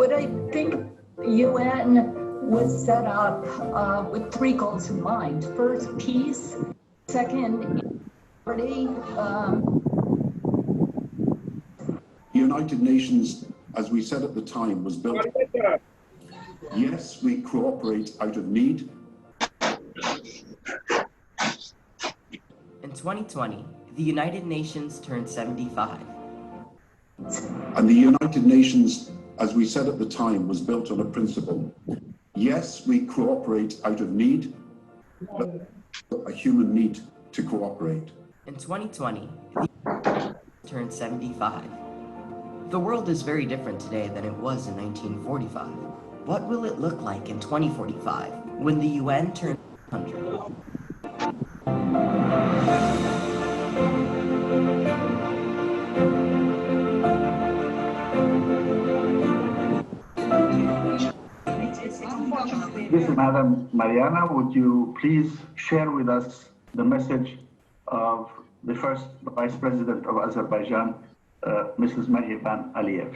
but I think the UN was set up with three goals in mind. First, peace. Second, equality. The United Nations, as we said at the time, was built. Yes, we cooperate out of need. In 2020, the United Nations turned 75. And the United Nations, as we said at the time, was built on a principle. Yes, we cooperate out of need, but a human need to cooperate. In 2020, the turned 75. The world is very different today than it was in 1945. What will it look like in 2045 when the UN turns 100? Yes, Madam Mariana, would you please share with us the message of the first Vice President of Azerbaijan, Mrs. Mahirvan Aliyev?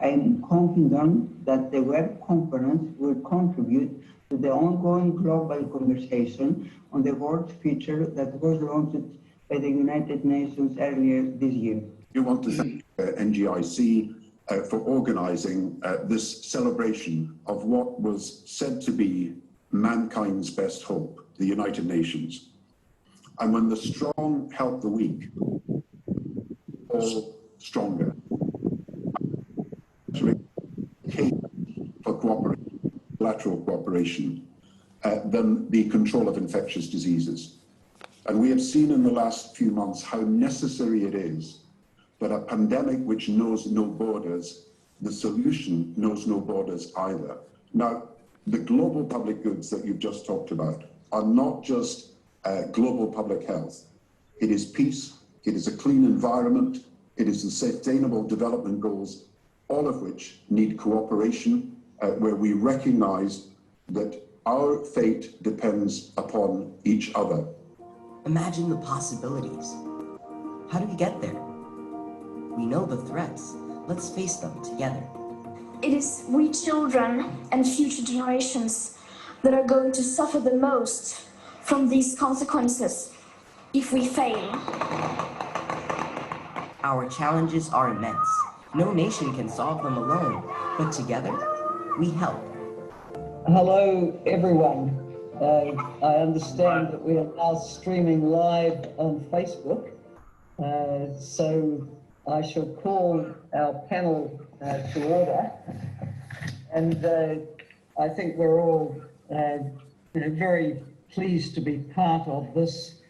I am confident that the web conference will contribute to the ongoing global conversation on the world future that was launched by the United Nations earlier this year. We want to thank NGIC for organizing this celebration of what was said to be mankind's best hope, the United Nations. And when the strong help the weak, all stronger. For cooperation, bilateral cooperation, than the control of infectious diseases. And we have seen in the last few months how necessary it is that a pandemic which knows no borders, the solution knows no borders either. Now, the global public goods that you've just talked about are not just global public health. It is peace, it is a clean environment, it is the sustainable development goals, all of which need cooperation, where we recognize that our fate depends upon each other. Imagine the possibilities. How do we get there? We know the threats. Let's face them together. It is we children and future generations that are going to suffer the most from these consequences if we fail. Our challenges are immense. No nation can solve them alone, but together, we help. Hello, everyone. I understand that we are now streaming live on Facebook, so I shall call our panel to order. And I think we're all very pleased to be part of this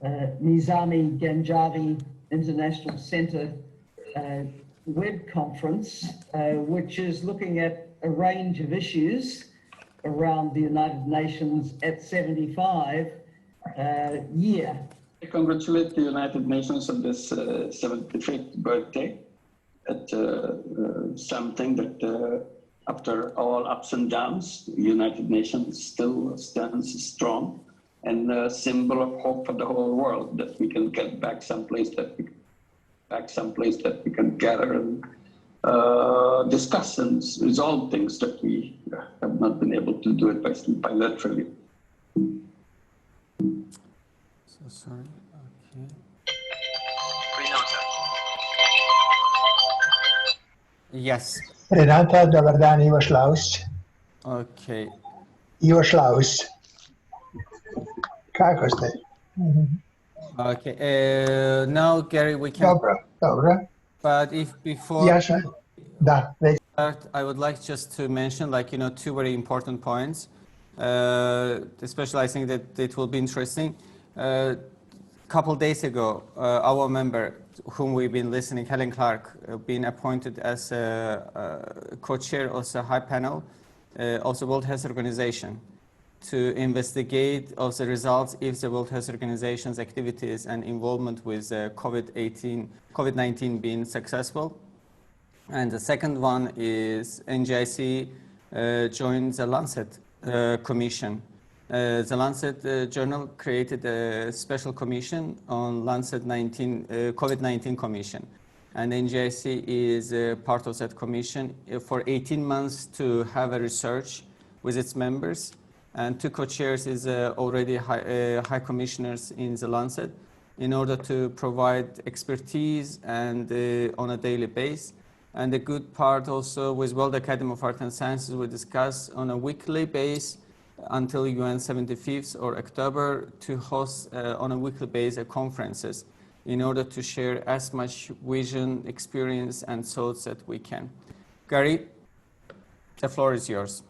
Nizami Ganjavi International Center web conference, which is looking at a range of issues around the United Nations at 75 year. I congratulate the United Nations on this 75th birthday. It's something that after all ups and downs, the United Nations still stands strong and a symbol of hope for the whole world, that we can get back someplace that we can gather and discuss and resolve things that we have not been able to do it bilaterally. So sorry. Okay. Yes. Renata, dobar dan, Ivo Šlaus. Okay. Ivo Šlaus. Kako ste? Okay. Now, Gary, we can. Dobro. But if before. Da. I would like just to mention, two very important points. Especially, I think that it will be interesting. A couple days ago, our member, whom we've been listening, Helen Clark, been appointed as co-chair of the high panel of the World Health Organization to investigate of the results if the World Health Organization's activities and involvement with COVID-19 being successful. And the second one is NGIC joined the Lancet Commission. The Lancet Journal created a special commission on Lancet COVID-19 Commission. and NGIC is part of that commission for 18 months to have a research with its members. And two co-chairs is already high commissioners in the Lancet in order to provide expertise and on a daily basis. And the good part also with World Academy of Art and Sciences, we discuss on a weekly basis until UN 75th or October to host on a weekly basis conferences in order to share as much vision, experience, and thoughts that we can. Gary, the floor is yours.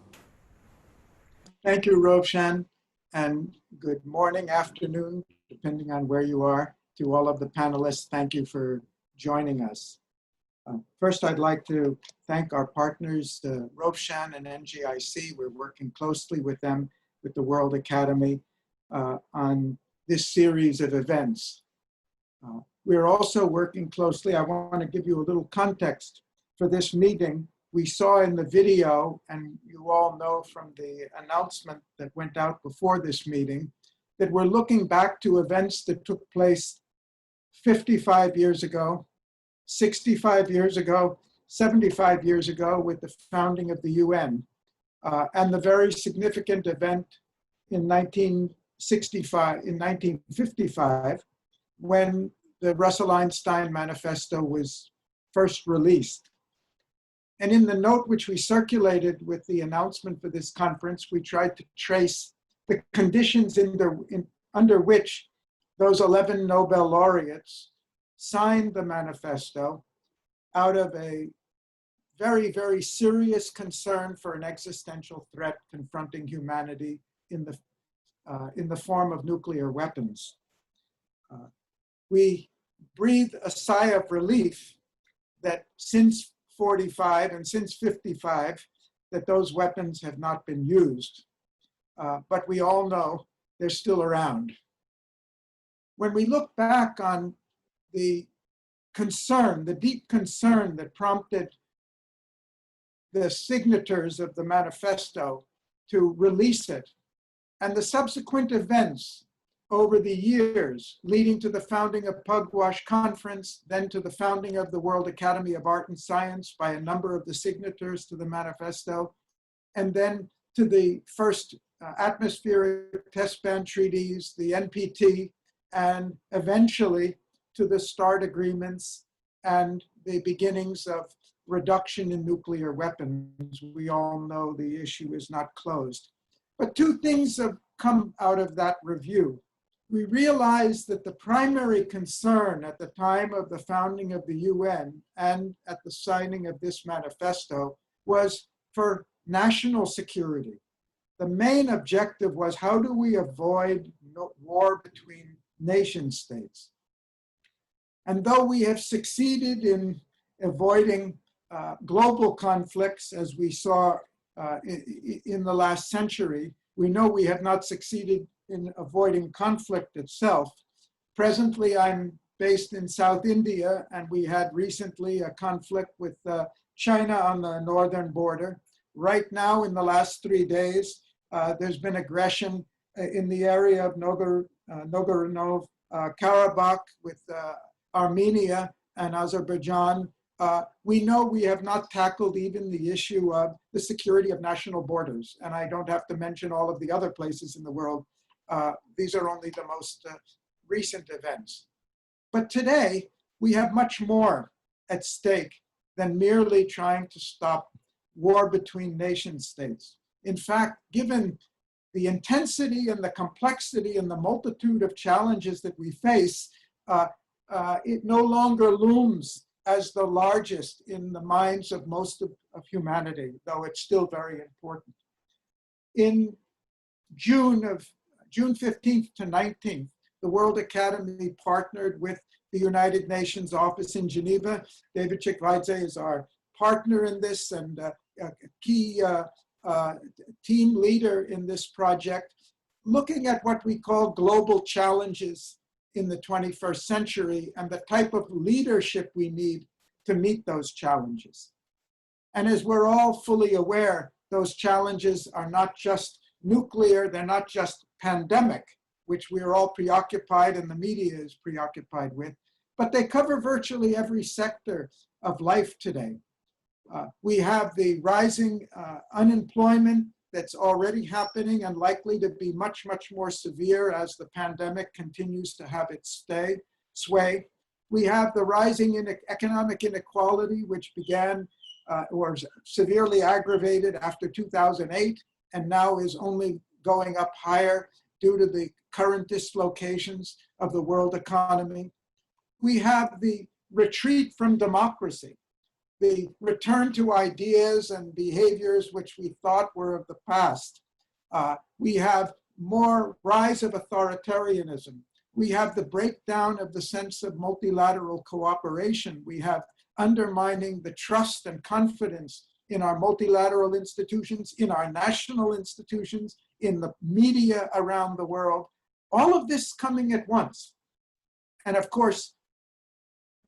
Thank you, Rovshan, and good morning, afternoon, depending on where you are. To all of the panelists, thank you for joining us. First, I'd like to thank our partners, Rovshan and NGIC. We're working closely with them, with the World Academy, on this series of events. We're also working closely. I want to give you a little context for this meeting. We saw in the video, and you all know from the announcement that went out before this meeting, that we're looking back to events that took place 55 years ago, 65 years ago, 75 years ago with the founding of the UN, and the very significant event in 1955, when the Russell-Einstein Manifesto was first released. And in the note which we circulated with the announcement for this conference, we tried to trace the conditions under which those 11 Nobel laureates signed the manifesto out of a very, very serious concern for an existential threat confronting humanity in the form of nuclear weapons. We breathe a sigh of relief that since 45 and since 55, that those weapons have not been used. But we all know they're still around. When we look back on the concern, the deep concern that prompted the signatories of the manifesto to release it, and the subsequent events over the years leading to the founding of Pugwash Conference, then to the founding of the World Academy of Art and Science by a number of the signatories to the manifesto, and then to the first atmospheric test ban treaties, the NPT, and eventually to the START agreements and the beginnings of reduction in nuclear weapons. We all know the issue is not closed. But two things have come out of that review. We realized that the primary concern at the time of the founding of the UN and at the signing of this manifesto was for national security. The main objective was, how do we avoid war between nation states? And though we have succeeded in avoiding global conflicts, as we saw in the last century, we know we have not succeeded in avoiding conflict itself. Presently, I'm based in South India, and we had recently a conflict with China on the northern border. Right now, in the last 3 days, there's been aggression in the area of Nagorno-Karabakh with Armenia and Azerbaijan. We know we have not tackled even the issue of the security of national borders. And I don't have to mention all of the other places in the world. These are only the most recent events. But today, we have much more at stake than merely trying to stop war between nation states. In fact, given the intensity and the complexity and the multitude of challenges that we face, it no longer looms as the largest in the minds of most of humanity, though it's still very important. In June 15th to 19th, the World Academy partnered with the United Nations office in Geneva. David Chikwaidze is our partner in this and a key team leader in this project, looking at what we call global challenges in the 21st century and the type of leadership we need to meet those challenges. And as we're all fully aware, those challenges are not just nuclear, they're not just pandemic, which we're all preoccupied and the media is preoccupied with, but they cover virtually every sector of life today. We have the rising unemployment that's already happening and likely to be much, much more severe as the pandemic continues to have its sway. We have the rising economic inequality, which began or severely aggravated after 2008, and now is only going up higher due to the current dislocations of the world economy. We have the retreat from democracy, the return to ideas and behaviors which we thought were of the past. We have more rise of authoritarianism. We have the breakdown of the sense of multilateral cooperation. We have undermining the trust and confidence in our multilateral institutions, in our national institutions, in the media around the world. All of this coming at once. And of course,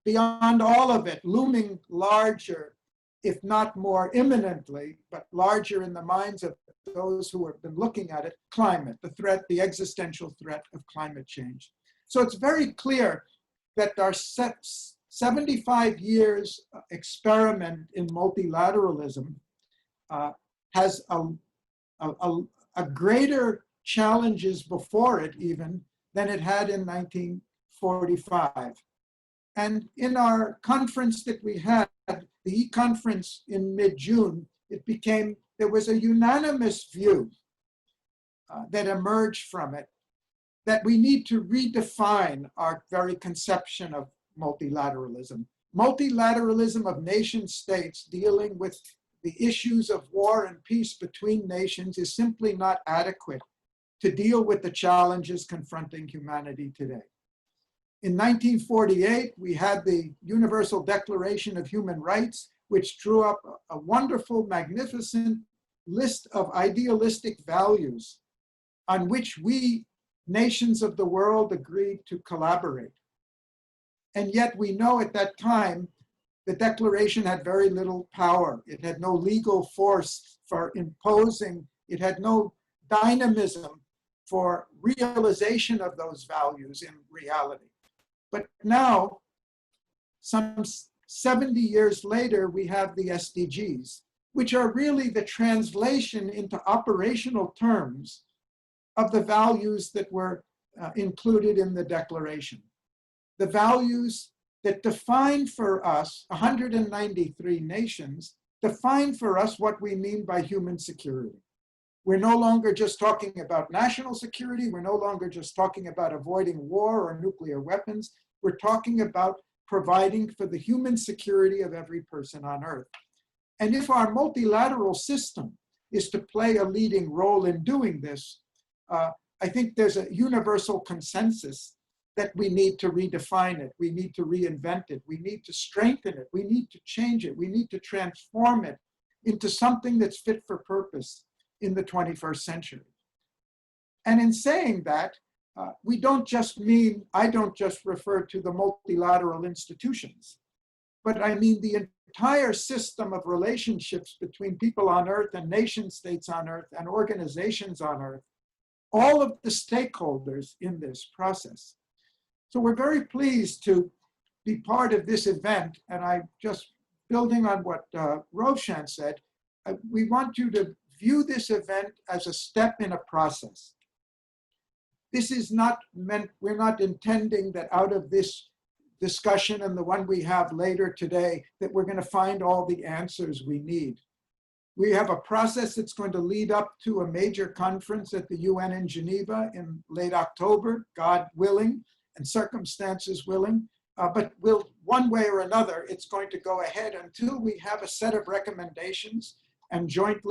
beyond all of it, looming larger, if not more imminently, but larger in the minds of those who have been looking at it, climate, the threat, the existential threat of climate change. So it's very clear that our 75 years experiment in multilateralism has a greater challenges before it even than it had in 1945. And in our conference that we had, the e-conference in mid-June, there was a unanimous view that emerged from it that we need to redefine our very conception of multilateralism. Multilateralism of nation states dealing with the issues of war and peace between nations is simply not adequate to deal with the challenges confronting humanity today. In 1948, we had the Universal Declaration of Human Rights, which drew up a wonderful, magnificent list of idealistic values on which we, nations of the world, agreed to collaborate. And yet we know at that time, the declaration had very little power. It had no legal force for imposing. It had no dynamism for realization of those values in reality. But now, some 70 years later, we have the SDGs, which are really the translation into operational terms of the values that were included in the declaration. The values that define for us, 193 nations, define for us what we mean by human security. We're no longer just talking about national security. We're no longer just talking about avoiding war or nuclear weapons. We're talking about providing for the human security of every person on Earth. And if our multilateral system is to play a leading role in doing this, I think there's a universal consensus that we need to redefine it. We need to reinvent it. We need to strengthen it. We need to change it. We need to transform it into something that's fit for purpose in the 21st century. And in saying that, I don't just refer to the multilateral institutions, but I mean the entire system of relationships between people on Earth and nation states on Earth and organizations on Earth, all of the stakeholders in this process. So we're very pleased to be part of this event. And I just, building on what Roshan said, we want you to view this event as a step in a process. This is not meant, we're not intending that out of this discussion and the one we have later today, that we're going to find all the answers we need. We have a process that's going to lead up to a major conference at the UN in Geneva in late October, God willing, and circumstances willing. But one way or another, it's going to go ahead until we have a set of recommendations and joint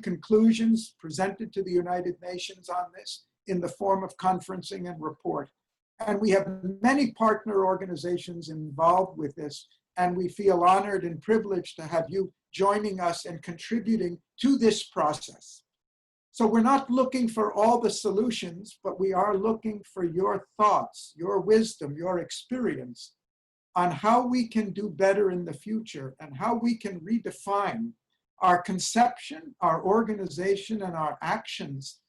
conclusions presented to the United Nations on this in the form of conferencing and report. And we have many partner organizations involved with this, and we feel honored and privileged to have you joining us and contributing to this process. So we're not looking for all the solutions, but we are looking for your thoughts, your wisdom, your experience on how we can do better in the future and how we can redefine our conception, our organization, and our actions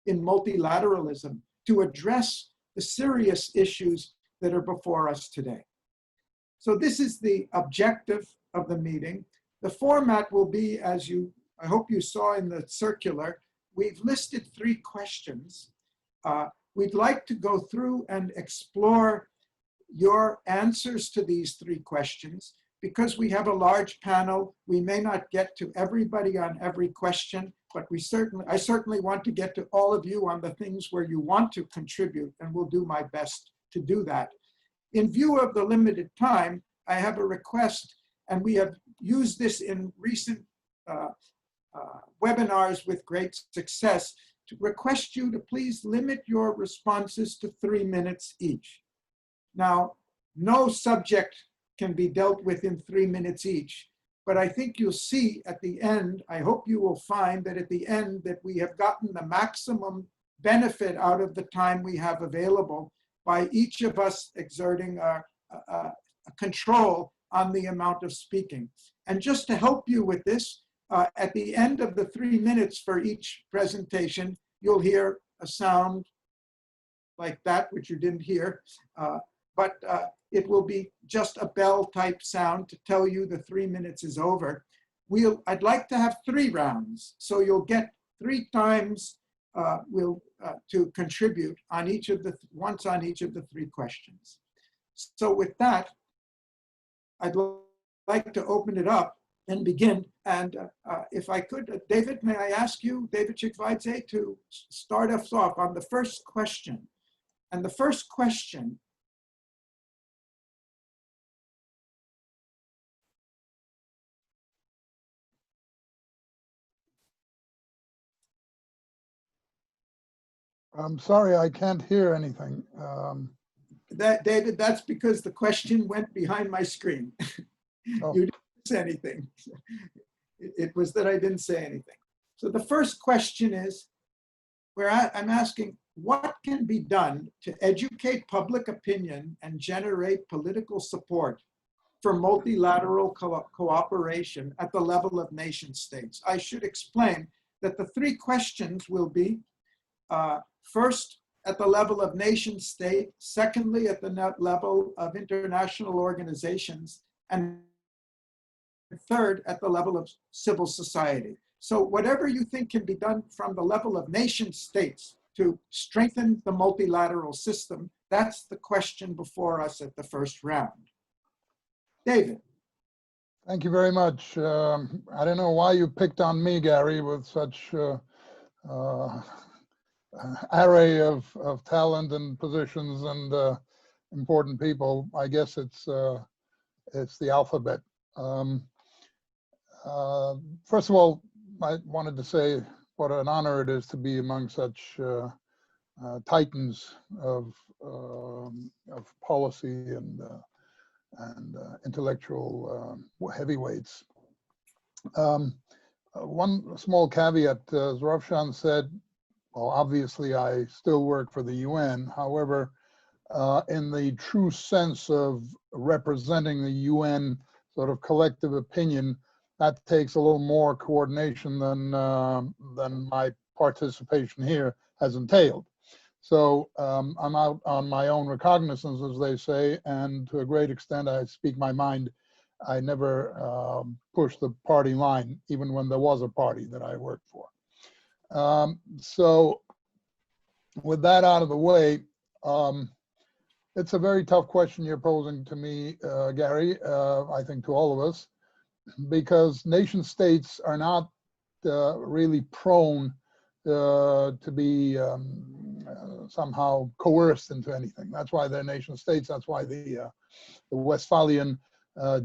in multilateralism to address the serious issues that are before us today. So this is the objective of the meeting. The format will be, as I hope you saw in the circular, we've listed 3 questions. We'd like to go through and explore your answers to these 3 questions. Because we have a large panel, we may not get to everybody on every question, but I certainly want to get to all of you on the things where you want to contribute, and will do my best to do that. In view of the limited time, I have a request, and we have used this in recent webinars with great success, to request you to please limit your responses to 3 minutes each. Now, no subject can be dealt with in 3 minutes each, but I think you'll see at the end, I hope you will find that at the end that we have gotten the maximum benefit out of the time we have available by each of us exerting a control on the amount of speaking. And just to help you with this, at the end of the 3 minutes for each presentation, you'll hear a sound like that, which you didn't hear, but it will be just a bell type sound to tell you the 3 minutes is over. I'd like to have 3 rounds, so you'll get 3 times to contribute on each of the, once on each of the 3 questions. So with that, I'd like to open it up and begin. And if I could, David, may I ask you, David Chikvaidze, to start us off on the first question. And the first question I'm sorry, I can't hear anything. David, that's because the question went behind my screen. Oh. You didn't say anything. It was that I didn't say anything. So the first question is, I'm asking, what can be done to educate public opinion and generate political support for multilateral cooperation at the level of nation states? I should explain that the 3 questions will be, first, at the level of nation state, secondly, at the level of international organizations, and third, at the level of civil society. So whatever you think can be done from the level of nation states to strengthen the multilateral system, that's the question before us at the first round. David. Thank you very much. I don't know why you picked on me, Gary, with such array of talent and positions and important people. I guess it's the alphabet. First of all, I wanted to say what an honor it is to be among such titans of policy and intellectual heavyweights. One small caveat, as Ravshan said, well, obviously I still work for the UN. However, in the true sense of representing the UN sort of collective opinion, that takes a little more coordination than my participation here has entailed. So I'm out on my own recognizance, as they say, and to a great extent I speak my mind. I never pushed the party line, even when there was a party that I worked for. So with that out of the way, it's a very tough question you're posing to me, Gary, I think to all of us, because nation states are not really prone to be somehow coerced into anything. That's why they're nation states. That's why the Westphalian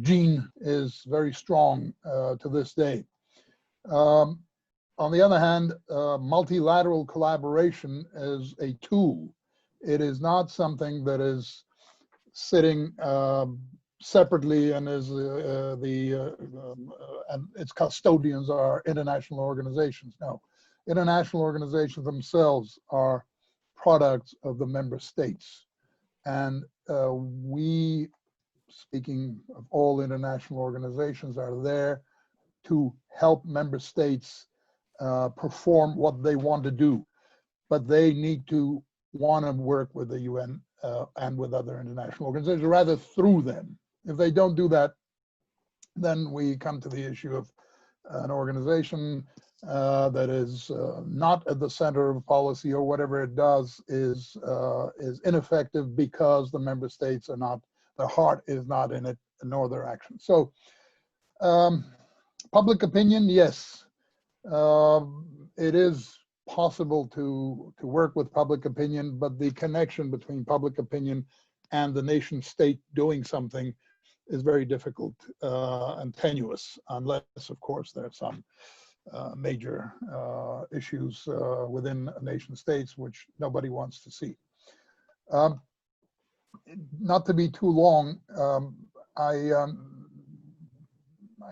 gene is very strong to this day. On the other hand, multilateral collaboration is a tool. It is not something that is sitting separately and is and its custodians are international organizations. No, international organizations themselves are products of the member states. And we, speaking of all international organizations, are there to help member states perform what they want to do. But they need to want to work with the UN and with other international organizations, rather through them. If they don't do that, then we come to the issue of an organization that is not at the center of policy, or whatever it does is ineffective because the member states are not, their heart is not in it, nor their action. So public opinion, yes, it is possible to work with public opinion, but the connection between public opinion and the nation state doing something is very difficult and tenuous, unless, of course, there are some major issues within nation states which nobody wants to see. Not to be too long, I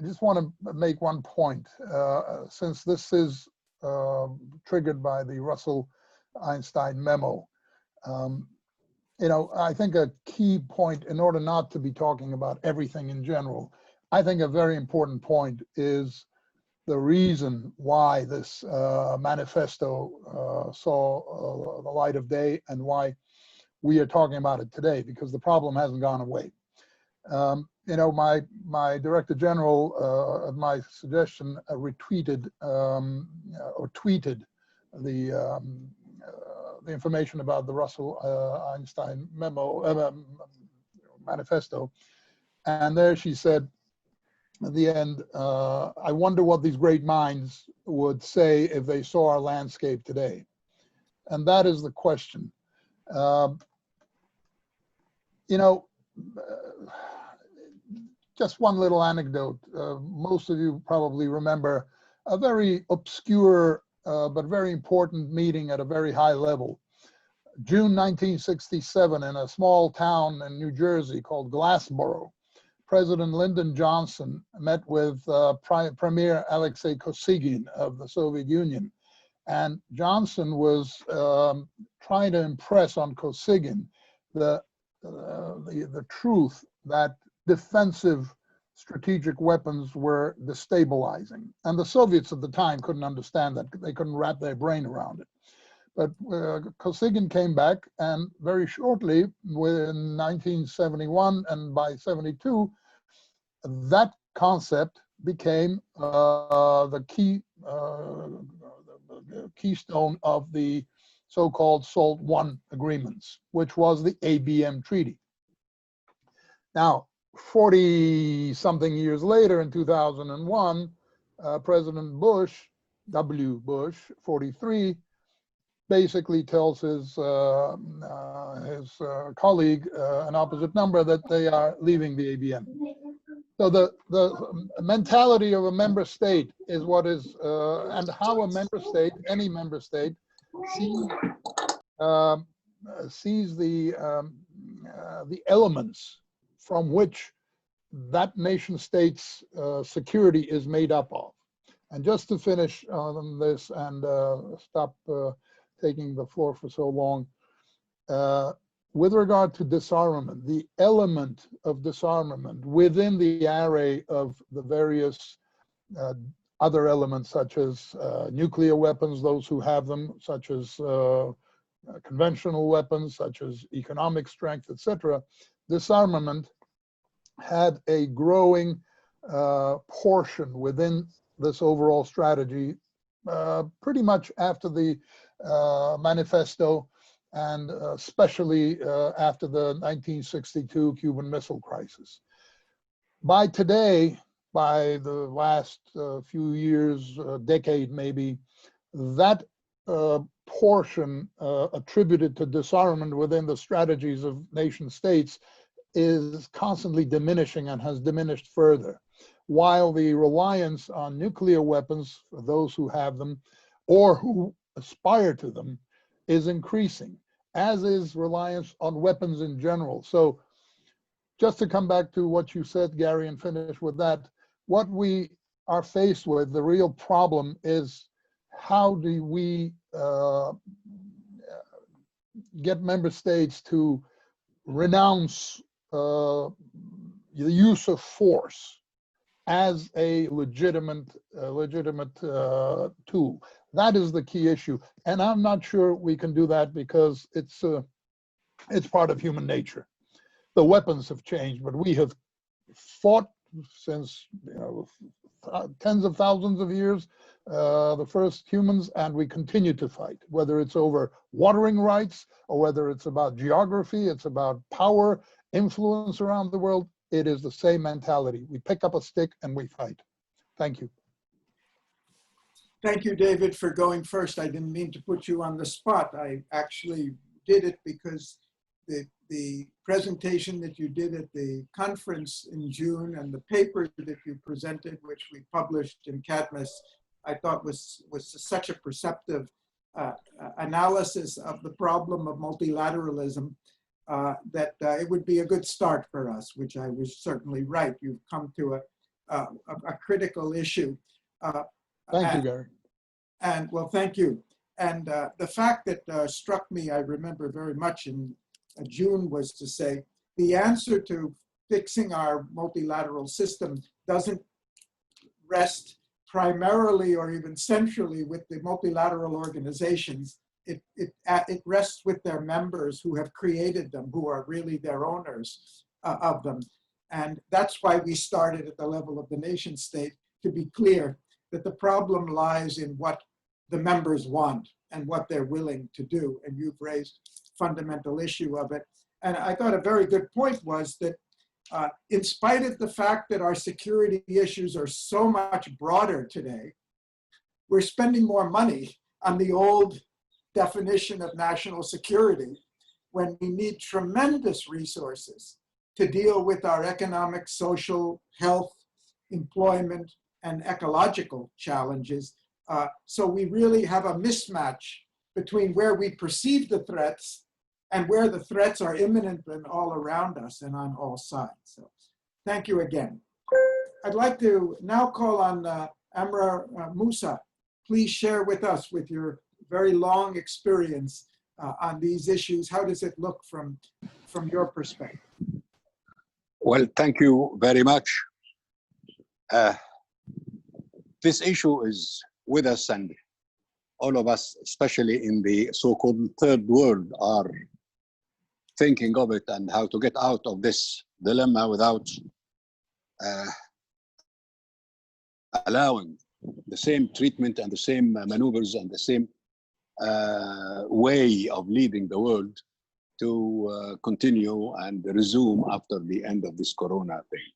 just want to make one point, since this is triggered by the Russell-Einstein memo. You know, I think a key point, in order not to be talking about everything in general, I think a very important point is the reason why this manifesto saw the light of day and why we are talking about it today, because the problem hasn't gone away. You know, my Director General, at my suggestion, retweeted or tweeted the information about the Russell-Einstein manifesto, and there she said at the end, I wonder what these great minds would say if they saw our landscape today. And that is the question. You know, just one little anecdote. Most of you probably remember a very obscure but very important meeting at a very high level. June 1967, in a small town in New Jersey called Glassboro, President Lyndon Johnson met with Premier Alexei Kosygin of the Soviet Union. And Johnson was trying to impress on Kosygin the truth that defensive strategic weapons were destabilizing. And the Soviets at the time couldn't understand that. They couldn't wrap their brain around it. But Kosygin came back, and very shortly, in 1971 and by 72, that concept became the keystone of the so-called SALT I agreements, which was the ABM Treaty. Now, 40-something years later, in 2001, President Bush, W. Bush, 43, basically tells his colleague, an opposite number, that they are leaving the ABM. So the mentality of a member state is what is, and how a member state, any member state, sees the elements from which that nation state's security is made up of. And just to finish on this and stop taking the floor for so long, with regard to disarmament, the element of disarmament within the array of the various other elements, such as nuclear weapons, those who have them, such as conventional weapons, such as economic strength, etc., disarmament had a growing portion within this overall strategy pretty much after the manifesto, and especially after the 1962 Cuban Missile Crisis. By today, by the last few years, decade maybe, that portion attributed to disarmament within the strategies of nation states is constantly diminishing and has diminished further, while the reliance on nuclear weapons for those who have them or who aspire to them is increasing, as is reliance on weapons in general. So just to come back to what you said, Gary, and finish with that, what we are faced with, the real problem is, how do we get member states to renounce the use of force as a legitimate tool? That is the key issue, and I'm not sure we can do that, because it's It's part of human nature. The weapons have changed, but we have fought since tens of thousands of years, the first humans, and we continue to fight, whether it's over watering rights or whether it's about geography, it's about power, influence around the world. It is the same mentality. We pick up a stick and we fight. Thank you. Thank you, David, for going first. I didn't mean to put you on the spot. I actually did it because the presentation that you did at the conference in June and the paper that you presented, which we published in Cadmus, I thought was such a perceptive analysis of the problem of multilateralism that it would be a good start for us, which I was certainly right. You've come to a critical issue. Thank you, Gary. And well, thank you. And the fact that struck me, I remember very much in June, was to say, the answer to fixing our multilateral system doesn't rest primarily or even centrally with the multilateral organizations. It rests with their members who have created them, who are really their owners of them. And that's why we started at the level of the nation state, to be clear that the problem lies in what the members want and what they're willing to do. And you've raised fundamental issue of it. And I thought a very good point was that in spite of the fact that our security issues are so much broader today, we're spending more money on the old definition of national security when we need tremendous resources to deal with our economic, social, health, employment, and ecological challenges. So we really have a mismatch between where we perceive the threats and where the threats are imminent and all around us and on all sides. So thank you again. I'd like to now call on Amra Musa. Please share with us, with your very long experience on these issues, how does it look from your perspective? Well, thank you very much. This issue is with us, and all of us, especially in the so-called third world, are thinking of it and how to get out of this dilemma without allowing the same treatment and the same maneuvers and the same way of leading the world to continue and resume after the end of this corona thing.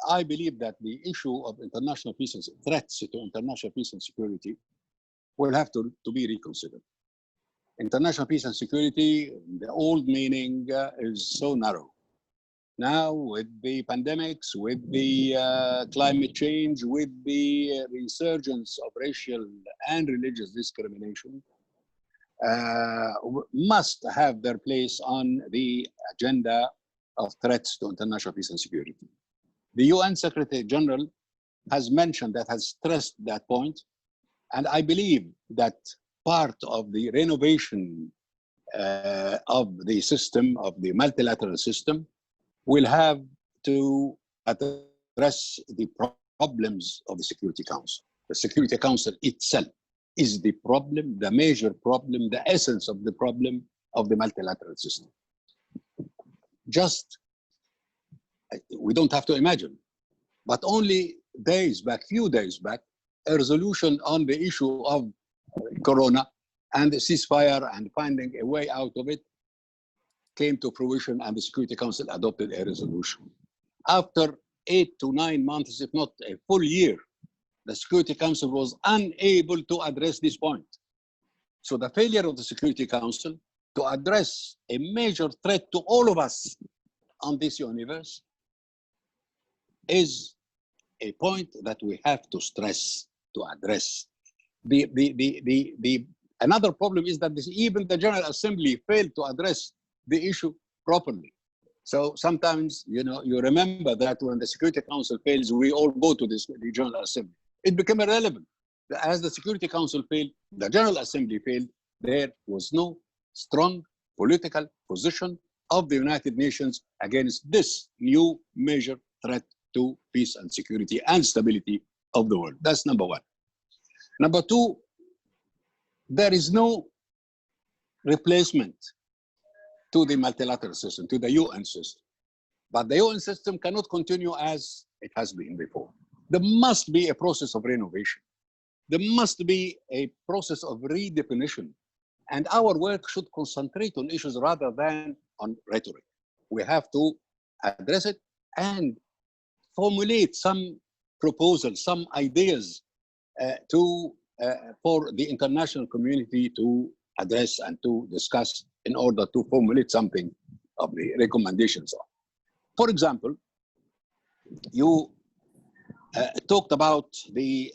I believe that the issue of international peace and threats to international peace and security will have to be reconsidered. International peace and security, the old meaning is so narrow. Now, with the pandemics, with the climate change, with the resurgence of racial and religious discrimination, must have their place on the agenda of threats to international peace and security. The UN Secretary General has mentioned that, has stressed that point, and I believe that part of the renovation of the system, of the multilateral system, will have to address the problems of the Security Council. The Security Council itself is the problem, the major problem, the essence of the problem of the multilateral system. Just, we don't have to imagine, but only days back, few days back, a resolution on the issue of corona and the ceasefire and finding a way out of it came to fruition, and the Security Council adopted a resolution. After 8 to 9 months, if not a full year, the Security Council was unable to address this point. So the failure of the Security Council to address a major threat to all of us on this universe is a point that we have to stress, to address. Another problem is that even the General Assembly failed to address the issue properly. So sometimes, you know, you remember that when the Security Council fails, we all go to the General Assembly. It became irrelevant. As the Security Council failed, the General Assembly failed, there was no strong political position of the United Nations against this new major threat to peace and security and stability of the world. That's number one. Number two, there is no replacement to the multilateral system, to the UN system. But the UN system cannot continue as it has been before. There must be a process of renovation. There must be a process of redefinition. And our work should concentrate on issues rather than on rhetoric. We have to address it and formulate some proposals, some ideas for the international community to address and to discuss in order to formulate something of the recommendations. For example, you talked about the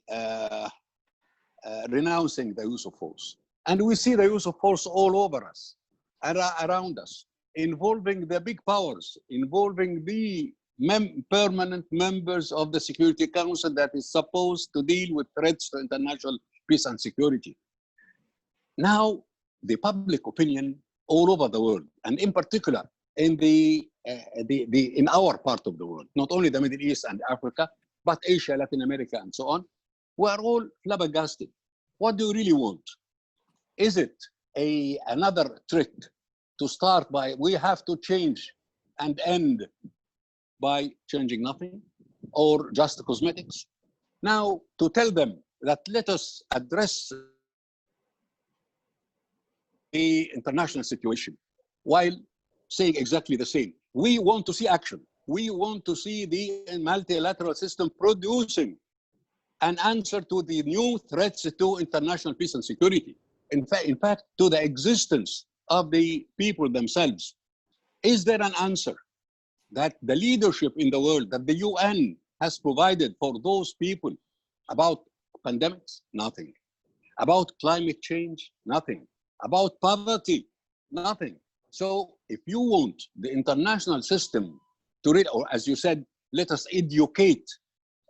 renouncing the use of force. And we see the use of force all over us, around us, involving the big powers, involving the permanent members of the Security Council that is supposed to deal with threats to international peace and security. Now, the public opinion all over the world, and in particular in in our part of the world, not only the Middle East and Africa, but Asia, Latin America, and so on, we are all flabbergasted. What do you really want? Is it another trick to start by, we have to change and end by changing nothing, or just cosmetics? Now, to tell them that let us address the international situation while saying exactly the same. We want to see action. We want to see the multilateral system producing an answer to the new threats to international peace and security. In fact, to the existence of the people themselves. Is there an answer that the leadership in the world, that the UN has provided for those people about pandemics? Nothing. About climate change? Nothing. About poverty? Nothing. So if you want the international system to read, or as you said, let us educate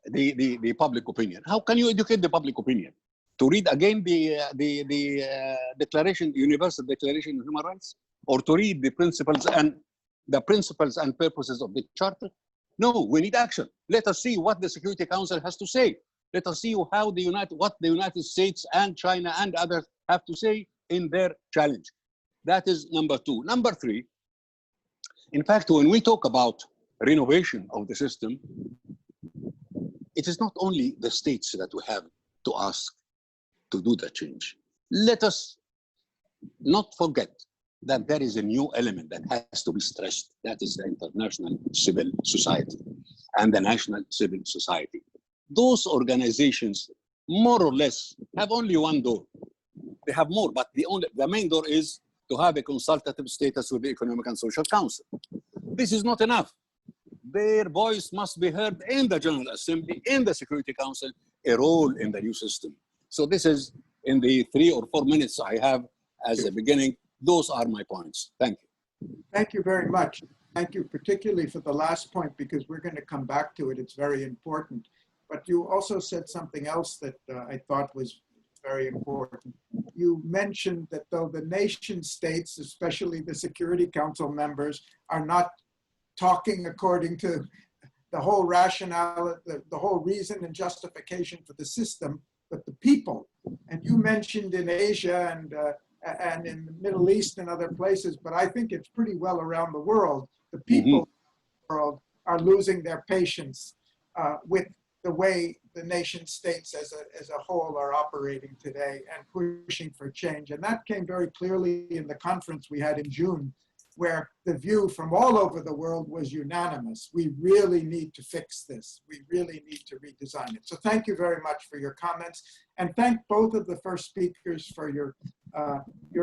the public opinion. How can you educate the public opinion? To read again the declaration, the Universal Declaration of Human Rights, or to read the principles and purposes of the Charter? No, we need action. Let us see what the Security Council has to say. Let us see how what the United States and China and others have to say in their challenge. That is number two. Number three, in fact, when we talk about renovation of the system, it is not only the states that we have to ask to do the change. Let us not forget that there is a new element that has to be stressed. That is the international civil society and the national civil society. Those organizations, more or less, have only one door. They have more, but the main door is to have a consultative status with the Economic and Social Council. This is not enough. Their voice must be heard in the General Assembly, in the Security Council, a role in the new system. So this is, in the 3 or 4 minutes I have as a beginning, those are my points. Thank you. Thank you very much. Thank you particularly for the last point, because we're going to come back to it. It's very important. But you also said something else that I thought was very important. You mentioned that though the nation states, especially the Security Council members, are not talking according to the whole rationale, the whole reason and justification for the system, but the people. And you mentioned in Asia and in the Middle East and other places, but I think it's pretty well around the world. The people in the world are losing their patience with the way the nation states as a whole are operating today and pushing for change. And that came very clearly in the conference we had in June, where the view from all over the world was unanimous. We really need to fix this. We really need to redesign it. So thank you very much for your comments. And thank both of the first speakers for your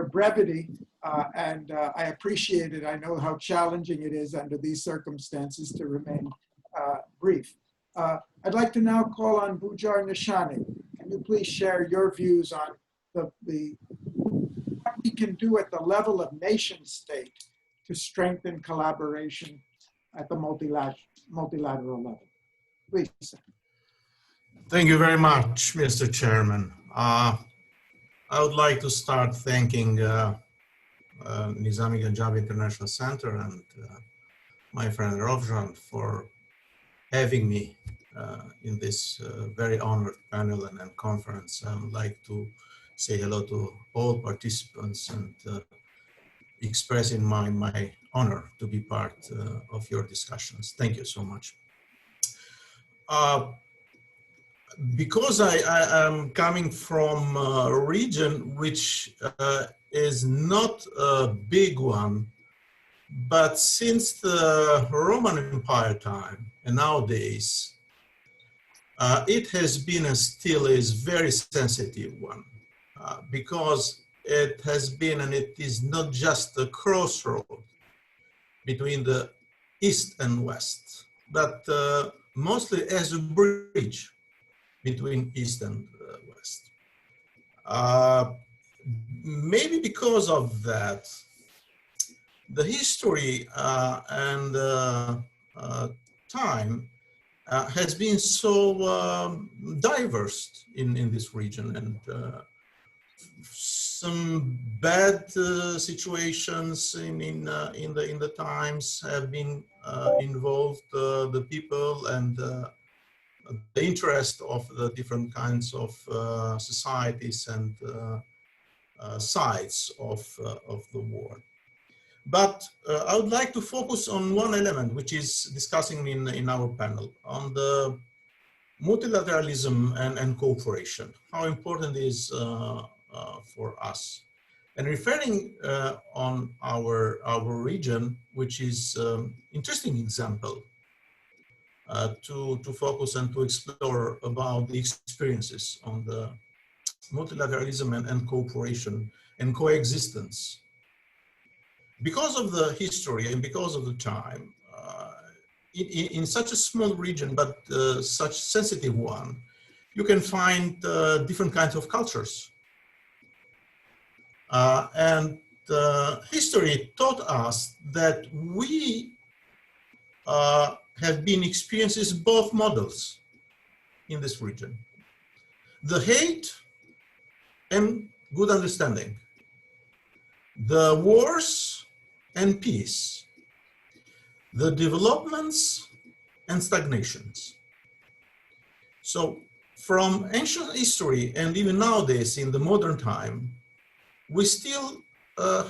brevity. I appreciate it. I know how challenging it is under these circumstances to remain brief. I'd like to now call on Bujar Nishani. Can you please share your views on what we can do at the level of nation state to strengthen collaboration at the multilateral level? Please. Thank you very much, Mr. Chairman. I would like to start thanking Nizami Ganjavi International Center and my friend Rovjan for having me in this very honored panel and conference. I would like to say hello to all participants and expressing my honor to be part of your discussions. Thank you so much. Because I am coming from a region which is not a big one, but since the Roman Empire time and nowadays, it has been and still is very sensitive one, because it has been and it is not just a crossroad between the East and West, but mostly as a bridge between East and West. Maybe because of that, the history and time has been so diverse in this region, and some bad situations in the times have been involved the people and the interest of the different kinds of societies and sides of the war. But I would like to focus on one element which is discussing in our panel, on the multilateralism and cooperation, how important it is for us. And referring on our region, which is interesting example to focus and to explore about the experiences on the multilateralism and cooperation and coexistence. Because of the history and because of the time, in such a small region, but such sensitive one, you can find different kinds of cultures. And history taught us that we have been experiences both models in this region. The hate and good understanding. The wars and peace. The developments and stagnations. So from ancient history and even nowadays in the modern time, we still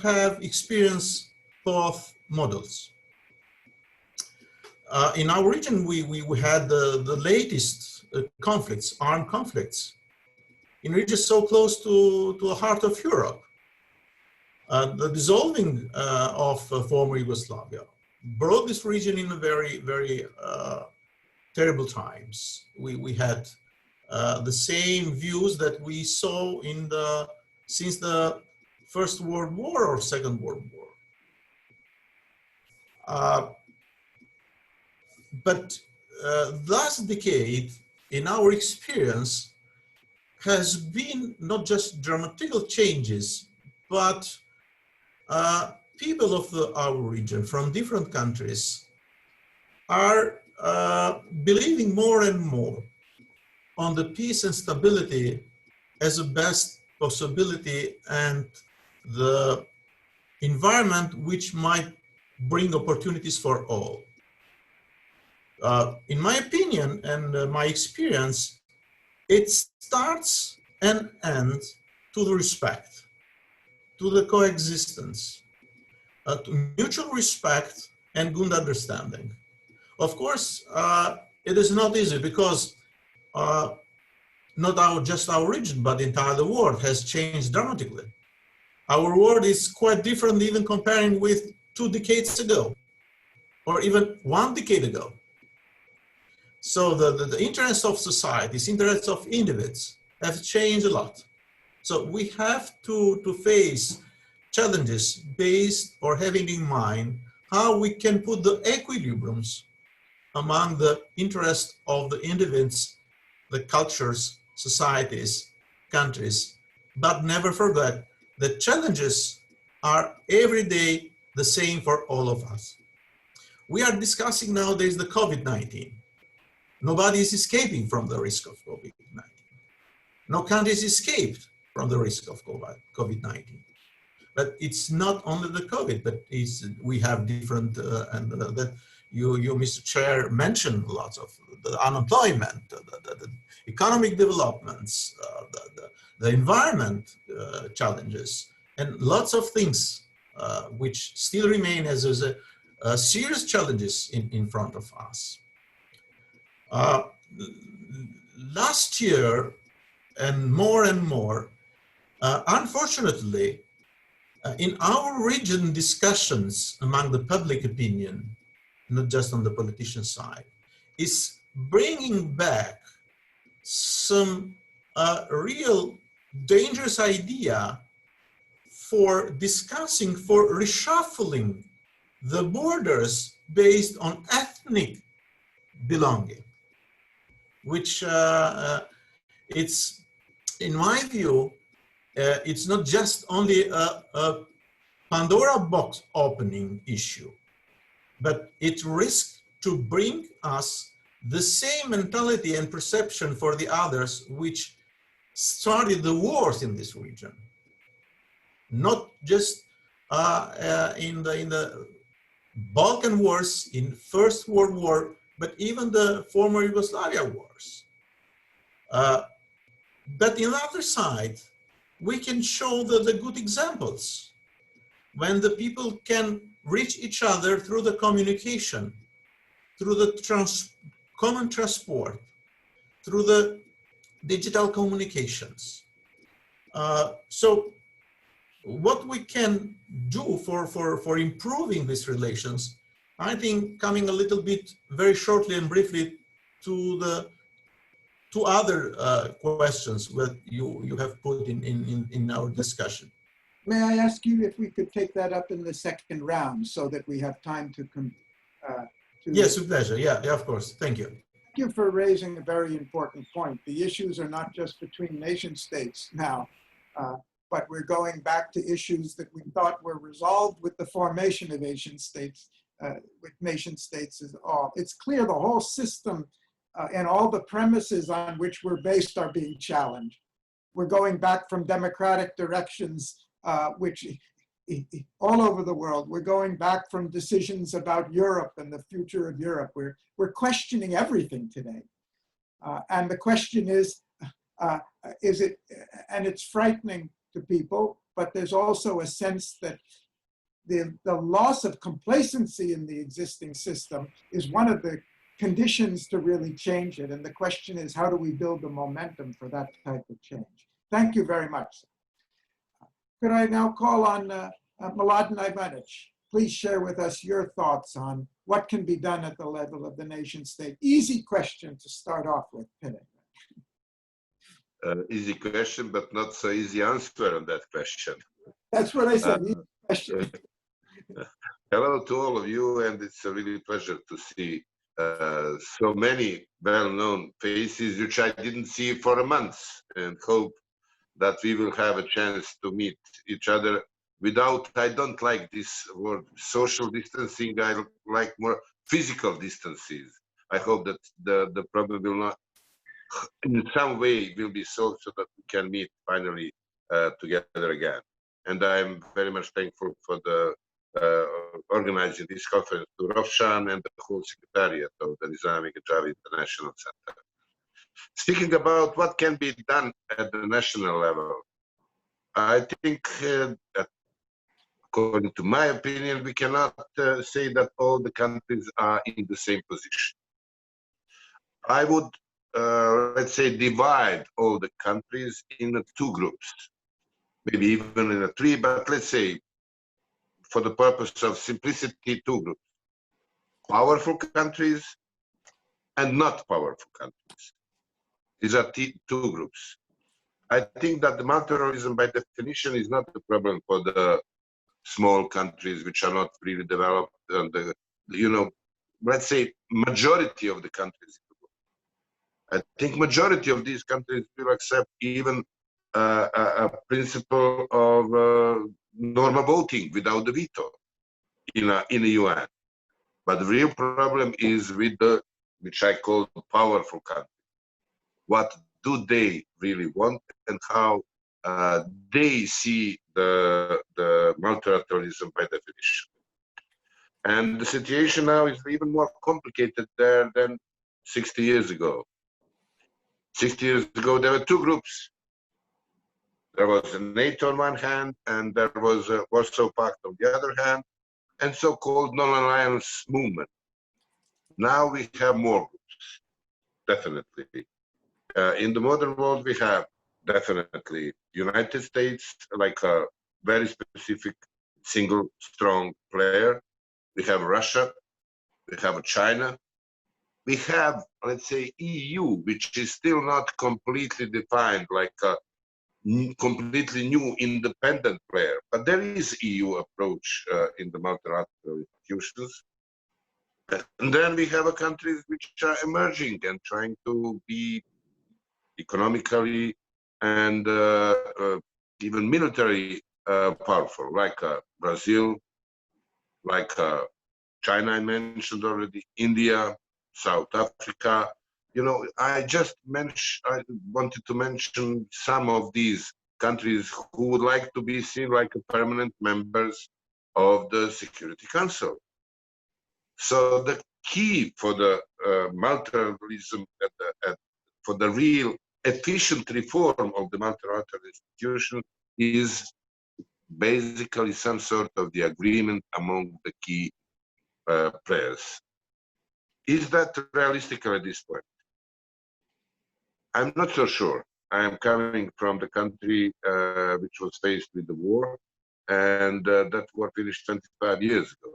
have experienced both models. In our region, we had the latest conflicts, armed conflicts, in regions so close to the heart of Europe. The dissolving of former Yugoslavia brought this region in a very, very terrible times. We had the same views that we saw since the First World War or Second World War. But last decade, in our experience, has been not just dramatical changes, but people of our region from different countries are believing more and more on the peace and stability as a best possibility and the environment which might bring opportunities for all. In my opinion and my experience, it starts and ends to the respect, to the coexistence, to mutual respect and good understanding. Of course, it is not easy because not just our region, but the entire world has changed dramatically. Our world is quite different even comparing with 2 decades ago, or even 1 decade ago. So the interests of societies, interests of individuals have changed a lot. So we have to face challenges based or having in mind how we can put the equilibriums among the interests of the individuals, the cultures, societies, countries, but never forget that challenges are every day the same for all of us. We are discussing nowadays the COVID-19. Nobody is escaping from the risk of COVID-19. No countries escaped from the risk of COVID-19. But it's not only the COVID, but we have different, and that you, Mr. Chair, mentioned lots of the unemployment, the economic developments, the environment challenges, and lots of things which still remain as serious challenges in front of us. Last year, and more, unfortunately, in our region, discussions among the public opinion, not just on the politician side, is bringing back some real dangerous idea for discussing, for reshuffling the borders based on ethnic belonging, which it's, in my view, it's not just only a Pandora box opening issue, but it risks to bring us the same mentality and perception for the others which started the wars in this region. Not just in the Balkan wars, in First World War, but even the former Yugoslavia wars. But on the other side, we can show the good examples when the people can reach each other through the communication, through the common transport, through the digital communications. So what we can do for improving these relations, I think coming a little bit very shortly and briefly to the two other questions that you have put in our discussion. May I ask you if we could take that up in the second round so that we have time to Yes, with pleasure. Yeah, of course. Thank you. Thank you for raising a very important point. The issues are not just between nation states now, but we're going back to issues that we thought were resolved with the formation of nation states, It's clear the whole system and all the premises on which we're based are being challenged. We're going back from democratic directions, which all over the world. We're going back from decisions about Europe and the future of Europe. We're questioning everything today. And the question is it, and it's frightening to people, but there's also a sense that the loss of complacency in the existing system is one of the conditions to really change it. And the question is, how do we build the momentum for that type of change? Thank you very much. Could I now call on Mladen Ivanic? Please share with us your thoughts on what can be done at the level of the nation state. Easy question to start off with today. Easy question, but not so easy answer on that question. That's what I said, easy question. Hello to all of you, and it's a really pleasure to see so many well-known faces which I didn't see for a month, and hope that we will have a chance to meet each other without, I don't like this word social distancing, I like more physical distances. I hope that the problem will not, in some way, will be solved so that we can meet finally together again. And I'm very much thankful for the organizing this conference to Roshan and the whole secretariat of the Nizami Ganjavi International Center. Speaking about what can be done at the national level, I think that according to my opinion, we cannot say that all the countries are in the same position. I would, let's say, divide all the countries in two groups, maybe even in three, but let's say, for the purpose of simplicity, two groups. Powerful countries and not powerful countries. These are two groups. I think that the multilateralism by definition is not a problem for the small countries which are not really developed, and the, you know, let's say majority of the countries. I think majority of these countries will accept even a principle of normal voting without the veto in the UN. But the real problem is with the, which I call powerful countries. What do they really want, and how they see the multilateralism by definition. And the situation now is even more complicated there than 60 years ago. 60 years ago, there were two groups. There was a NATO on one hand, and there was a Warsaw Pact on the other hand, and so-called non-alliance movement. Now we have more groups, definitely. In the modern world, we have definitely United States, like a very specific single strong player. We have Russia, we have China. We have, let's say, EU, which is still not completely defined, like a completely new independent player. But there is EU approach in the multilateral institutions. And then we have countries which are emerging and trying to be economically and even military powerful, like Brazil, like China, I mentioned already, India, South Africa. You know, I wanted to mention some of these countries who would like to be seen like permanent members of the Security Council. So the key for the multilateralism, for the real efficient reform of the multilateral institution is basically some sort of the agreement among the key players. Is that realistic at this point? I'm not so sure. I am coming from the country which was faced with the war, and that war finished 25 years ago.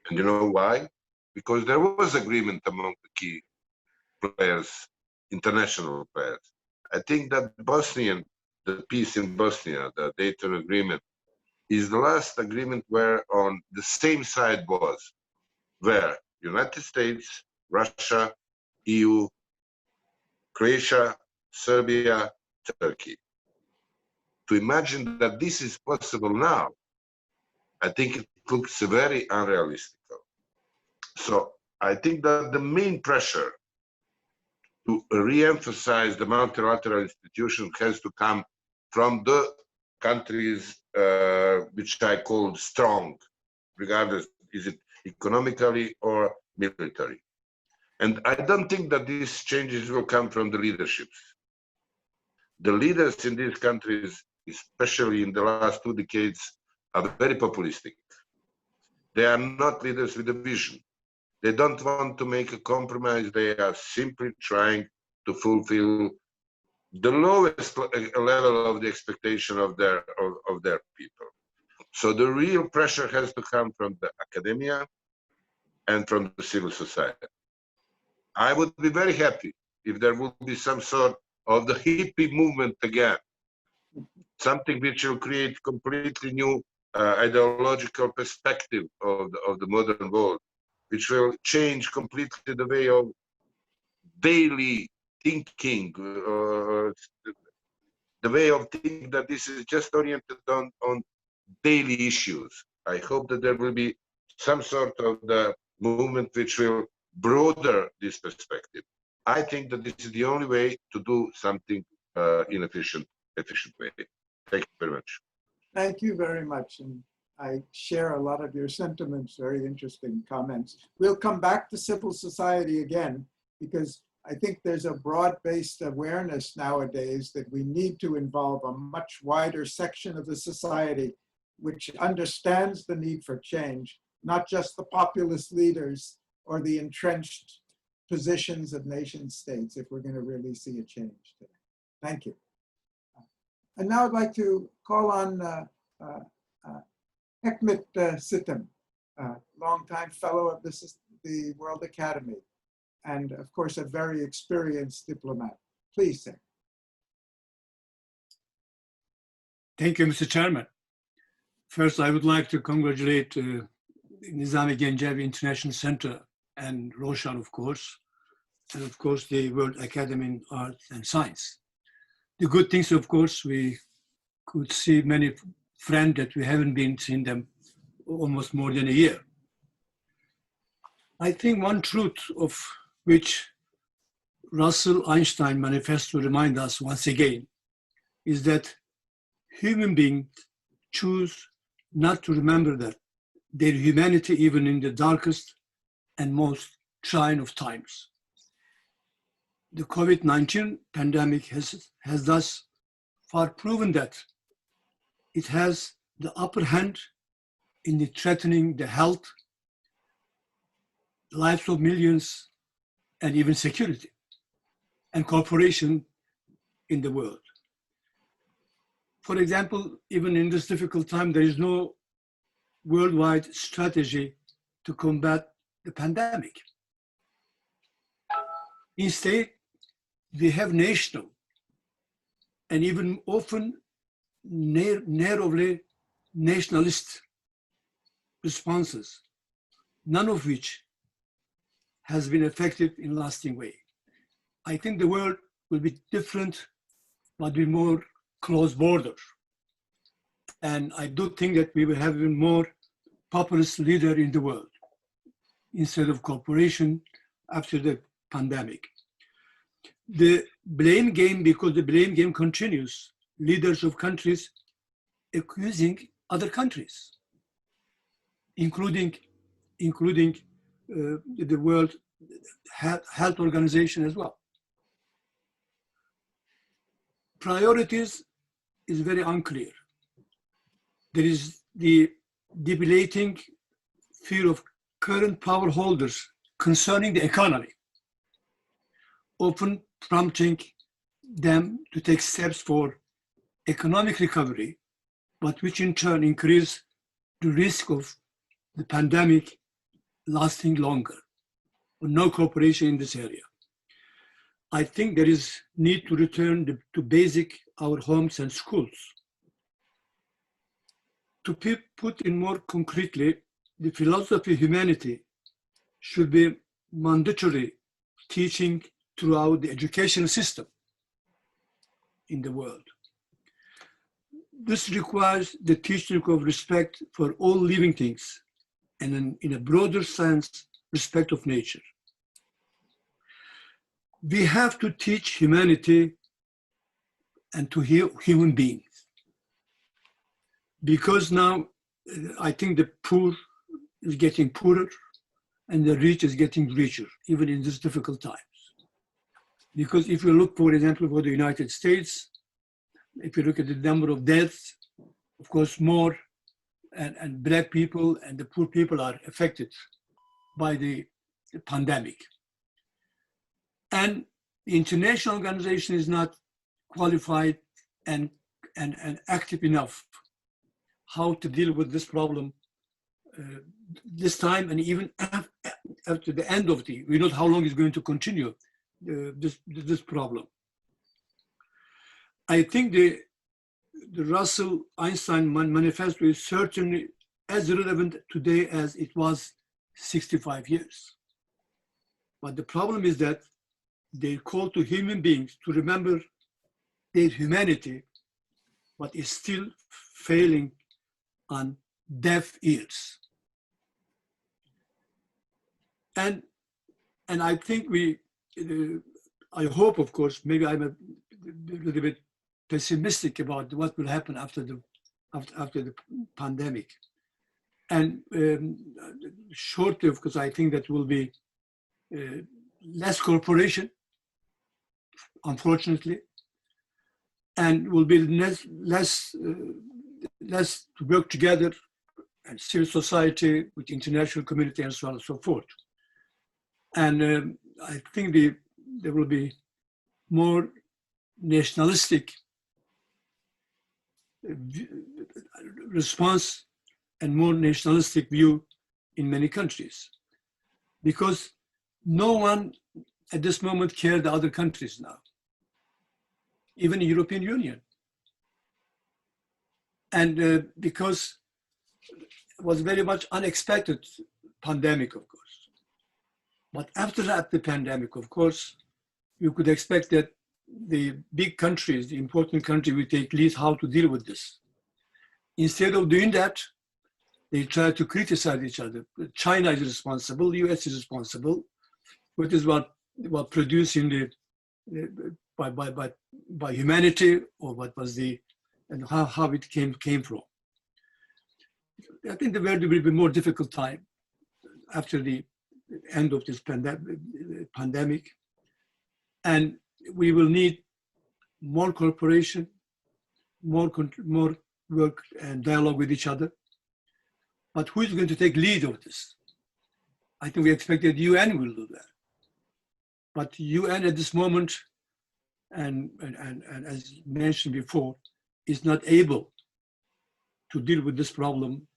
And you know why? Because there was agreement among the key players, international players. I think that the peace in Bosnia, the Dayton Agreement, is the last agreement where on the same side was, where United States, Russia, EU, Croatia, Serbia, Turkey. To imagine that this is possible now, I think it looks very unrealistic. So I think that the main pressure to re-emphasize the multilateral institution has to come from the countries which I call strong, regardless, is it economically or military. And I don't think that these changes will come from the leaderships. The leaders in these countries, especially in the last 2 decades, are very populistic. They are not leaders with a vision. They don't want to make a compromise. They are simply trying to fulfill the lowest level of the expectation of their people. So the real pressure has to come from the academia and from the civil society. I would be very happy if there would be some sort of the hippie movement again, something which will create completely new ideological perspective of the modern world, which will change completely the way of daily thinking, the way of thinking that this is just oriented on daily issues. I hope that there will be some sort of the movement which will broaden this perspective. I think that this is the only way to do something in efficient way. Thank you very much. Thank you very much. And I share a lot of your sentiments, very interesting comments. We'll come back to civil society again, because I think there's a broad-based awareness nowadays that we need to involve a much wider section of the society which understands the need for change, not just the populist leaders or the entrenched positions of nation states, if we're going to really see a change today. Thank you. And now I'd like to call on Hekmet Sitem, longtime fellow of the World Academy, and of course a very experienced diplomat. Please, sir. Thank you, Mr. Chairman. First, I would like to congratulate Nizami Ganjavi International Center and Roshan, of course, and of course the World Academy in Art and Science. The good things, of course, we could see many friends that we haven't been seeing them almost more than a year. I think one truth of which Russell-Einstein Manifesto reminds us once again is that human beings choose not to remember that their humanity even in the darkest and most trying of times. The COVID-19 pandemic has thus far proven that it has the upper hand in the threatening the health, lives of millions, and even security and cooperation in the world. For example, even in this difficult time, there is no worldwide strategy to combat the pandemic. Instead, we have national and even often narrowly nationalist responses, none of which has been effective in lasting way. I think the world will be different, but with more close borders. And I do think that we will have even more populist leader in the world instead of cooperation after the pandemic. The blame game, because the blame game continues, leaders of countries accusing other countries, including the World Health Organization as well. Priorities is very unclear. There is the debilitating fear of current power holders concerning the economy, often prompting them to take steps for economic recovery, but which in turn increase the risk of the pandemic lasting longer, with no cooperation in this area. I think there is need to return to basic our homes and schools. To put in more concretely, the philosophy of humanity should be mandatory teaching throughout the educational system in the world. This requires the teaching of respect for all living things and in a broader sense, respect of nature. We have to teach humanity and to human beings. Because now I think the poor is getting poorer and the rich is getting richer, even in these difficult times. Because if you look, for example, for the United States, if you look at the number of deaths, of course, more and Black people and the poor people are affected by the pandemic. And the international organization is not qualified and active enough how to deal with this problem this time, and even after the end of we know how long it's going to continue this problem. I think the Russell-Einstein Manifesto is certainly as relevant today as it was 65 years. But the problem is that they call to human beings to remember their humanity, but is still failing on deaf ears. And I think I hope, of course, maybe I'm a little bit pessimistic about what will happen after the pandemic. And shortly, of course, I think that will be less cooperation, unfortunately, and will be less to work together and civil society with international community and so on and so forth. And I think there will be more nationalistic response and more nationalistic view in many countries, because no one at this moment cares the other countries now, even the European Union. And because it was very much unexpected pandemic, of course. But after that, the pandemic, of course, you could expect that the big countries, the important countries, will take lead how to deal with this. Instead of doing that, they try to criticize each other. China is responsible, the US is responsible, which is what producing by humanity, or what was and how it came from. I think the world will be a more difficult time after the end of this pandemic. And we will need more cooperation, more work and dialogue with each other. But who is going to take lead of this? I think we expected UN will do that. But UN at this moment, and as mentioned before, is not able to deal with this problem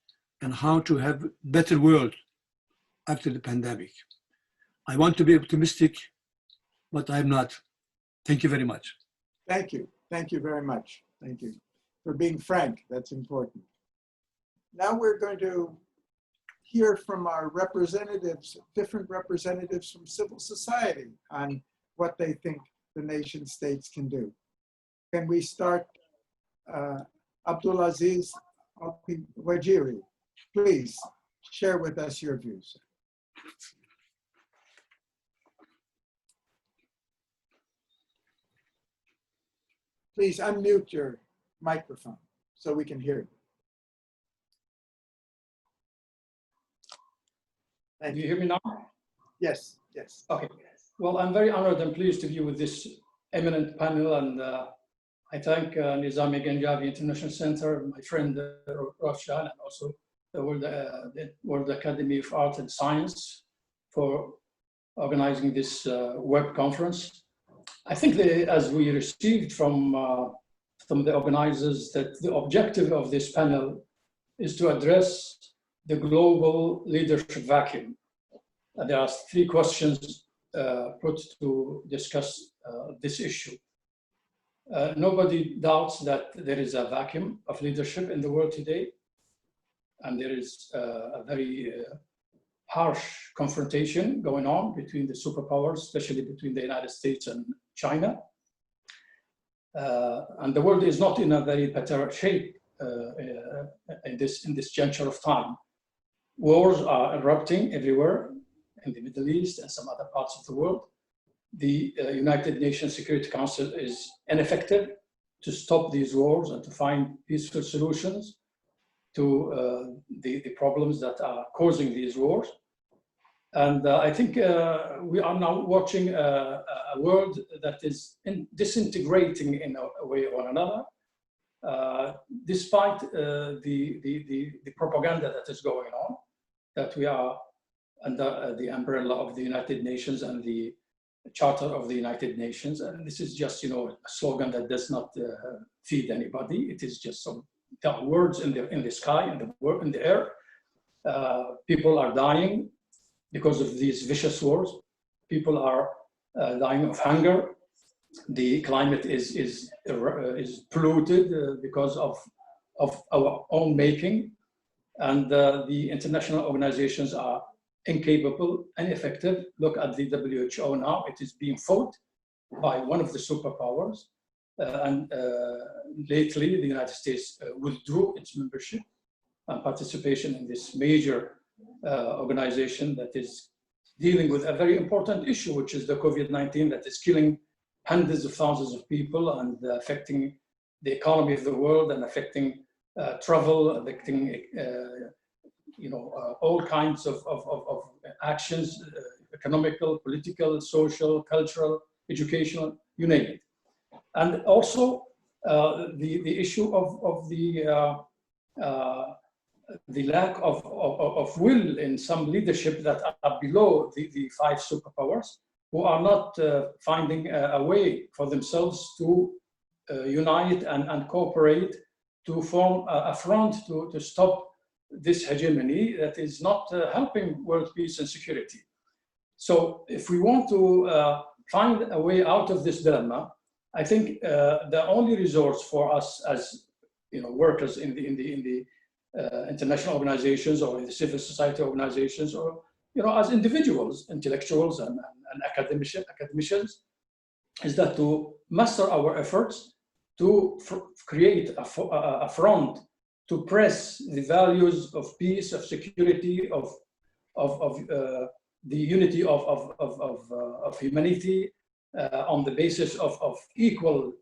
and how to have a better world after the pandemic. I want to be optimistic, but I'm not. Thank you very much. Thank you. Thank you very much. Thank you for being frank. That's important. Now we're going to hear from our representatives, different representatives from civil society on what they think the nation states can do. Can we start, Abdulaziz Wajiri, please share with us your views. Please unmute your microphone so we can hear you. Can you hear me now? Yes, yes. Okay. Well, I'm very honored and pleased to be with this eminent panel, and I thank Nizami Ganjavi International Center, my friend Roshan, and also the World Academy of Art and Science for organizing this web conference. I think that as we received from the organizers, that the objective of this panel is to address the global leadership vacuum. There are three questions put to discuss this issue. Nobody doubts that there is a vacuum of leadership in the world today, and there is a very harsh confrontation going on between the superpowers, especially between the United States and China. And the world is not in a very better shape in this juncture of time. Wars are erupting everywhere in the Middle East and some other parts of the world. The United Nations Security Council is ineffective to stop these wars and to find peaceful solutions to the problems that are causing these wars. And I think we are now watching a world that is disintegrating in a way or another, despite the propaganda that is going on, that we are under the umbrella of the United Nations and the Charter of the United Nations. And this is just, a slogan that does not feed anybody. It is just some words in the sky, in the air. People are dying because of these vicious wars. People are dying of hunger. The climate is polluted because of our own making. And the international organizations are incapable, ineffective. Look at the WHO now. It is being fought by one of the superpowers. And lately, the United States withdrew its membership and participation in this major organization that is dealing with a very important issue, which is the COVID-19 that is killing hundreds of thousands of people and affecting the economy of the world and affecting travel, affecting all kinds of actions, economical, political, social, cultural, educational, you name it. And also the issue of the lack of will in some leadership that are below the five superpowers, who are not finding a way for themselves to unite and cooperate to form a front to stop this hegemony that is not helping world peace and security. So if we want to find a way out of this dilemma, I think the only resource for us as workers in the international organizations or in the civil society organizations, or as individuals, intellectuals and academicians, is that to master our efforts to create a front to press the values of peace, of security, of the unity of humanity on the basis of equal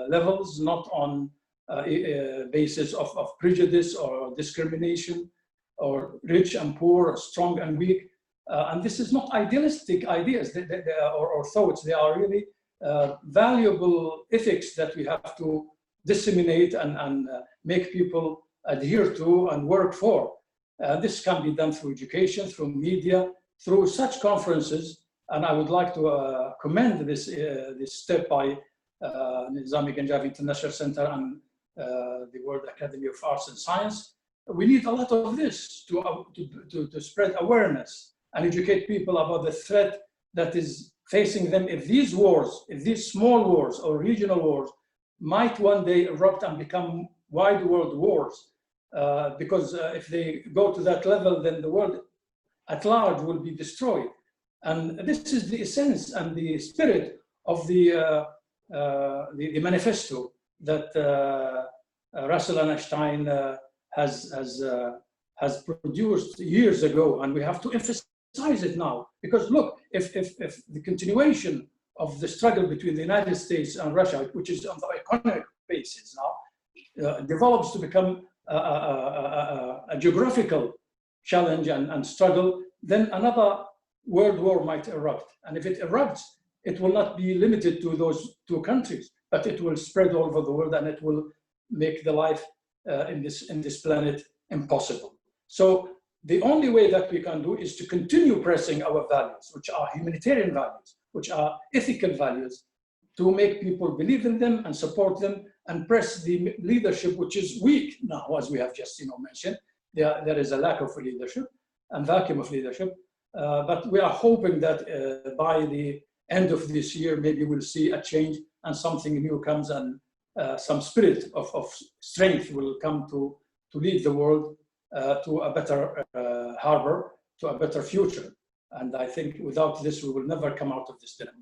levels, not on a basis of prejudice or discrimination, or rich and poor, strong and weak. And this is not idealistic ideas or thoughts. They are really valuable ethics that we have to disseminate and make people adhere to and work for. This can be done through education, through media, through such conferences. And I would like to commend this step by Nizami Ganjavi International Center and the World Academy of Arts and Science. We need a lot of this to spread awareness and educate people about the threat that is facing them if these wars, if these small wars or regional wars might one day erupt and become wide world wars. Because if they go to that level, then the world at large will be destroyed. And this is the essence and the spirit of the manifesto that Russell-Einstein has produced years ago, and we have to emphasize it now. Because look, if the continuation of the struggle between the United States and Russia, which is on the economic basis now, develops to become a geographical challenge and struggle, then another world war might erupt. And if it erupts, it will not be limited to those two countries, but it will spread all over the world, and it will make the life in this planet impossible. So the only way that we can do is to continue pressing our values, which are humanitarian values, which are ethical values, to make people believe in them and support them, and press the leadership, which is weak now, as we have just mentioned. There is a lack of leadership and vacuum of leadership. But we are hoping that by the end of this year, maybe we'll see a change and something new comes, and some spirit of strength will come to lead the world to a better harbor, to a better future. And I think without this, we will never come out of this dilemma.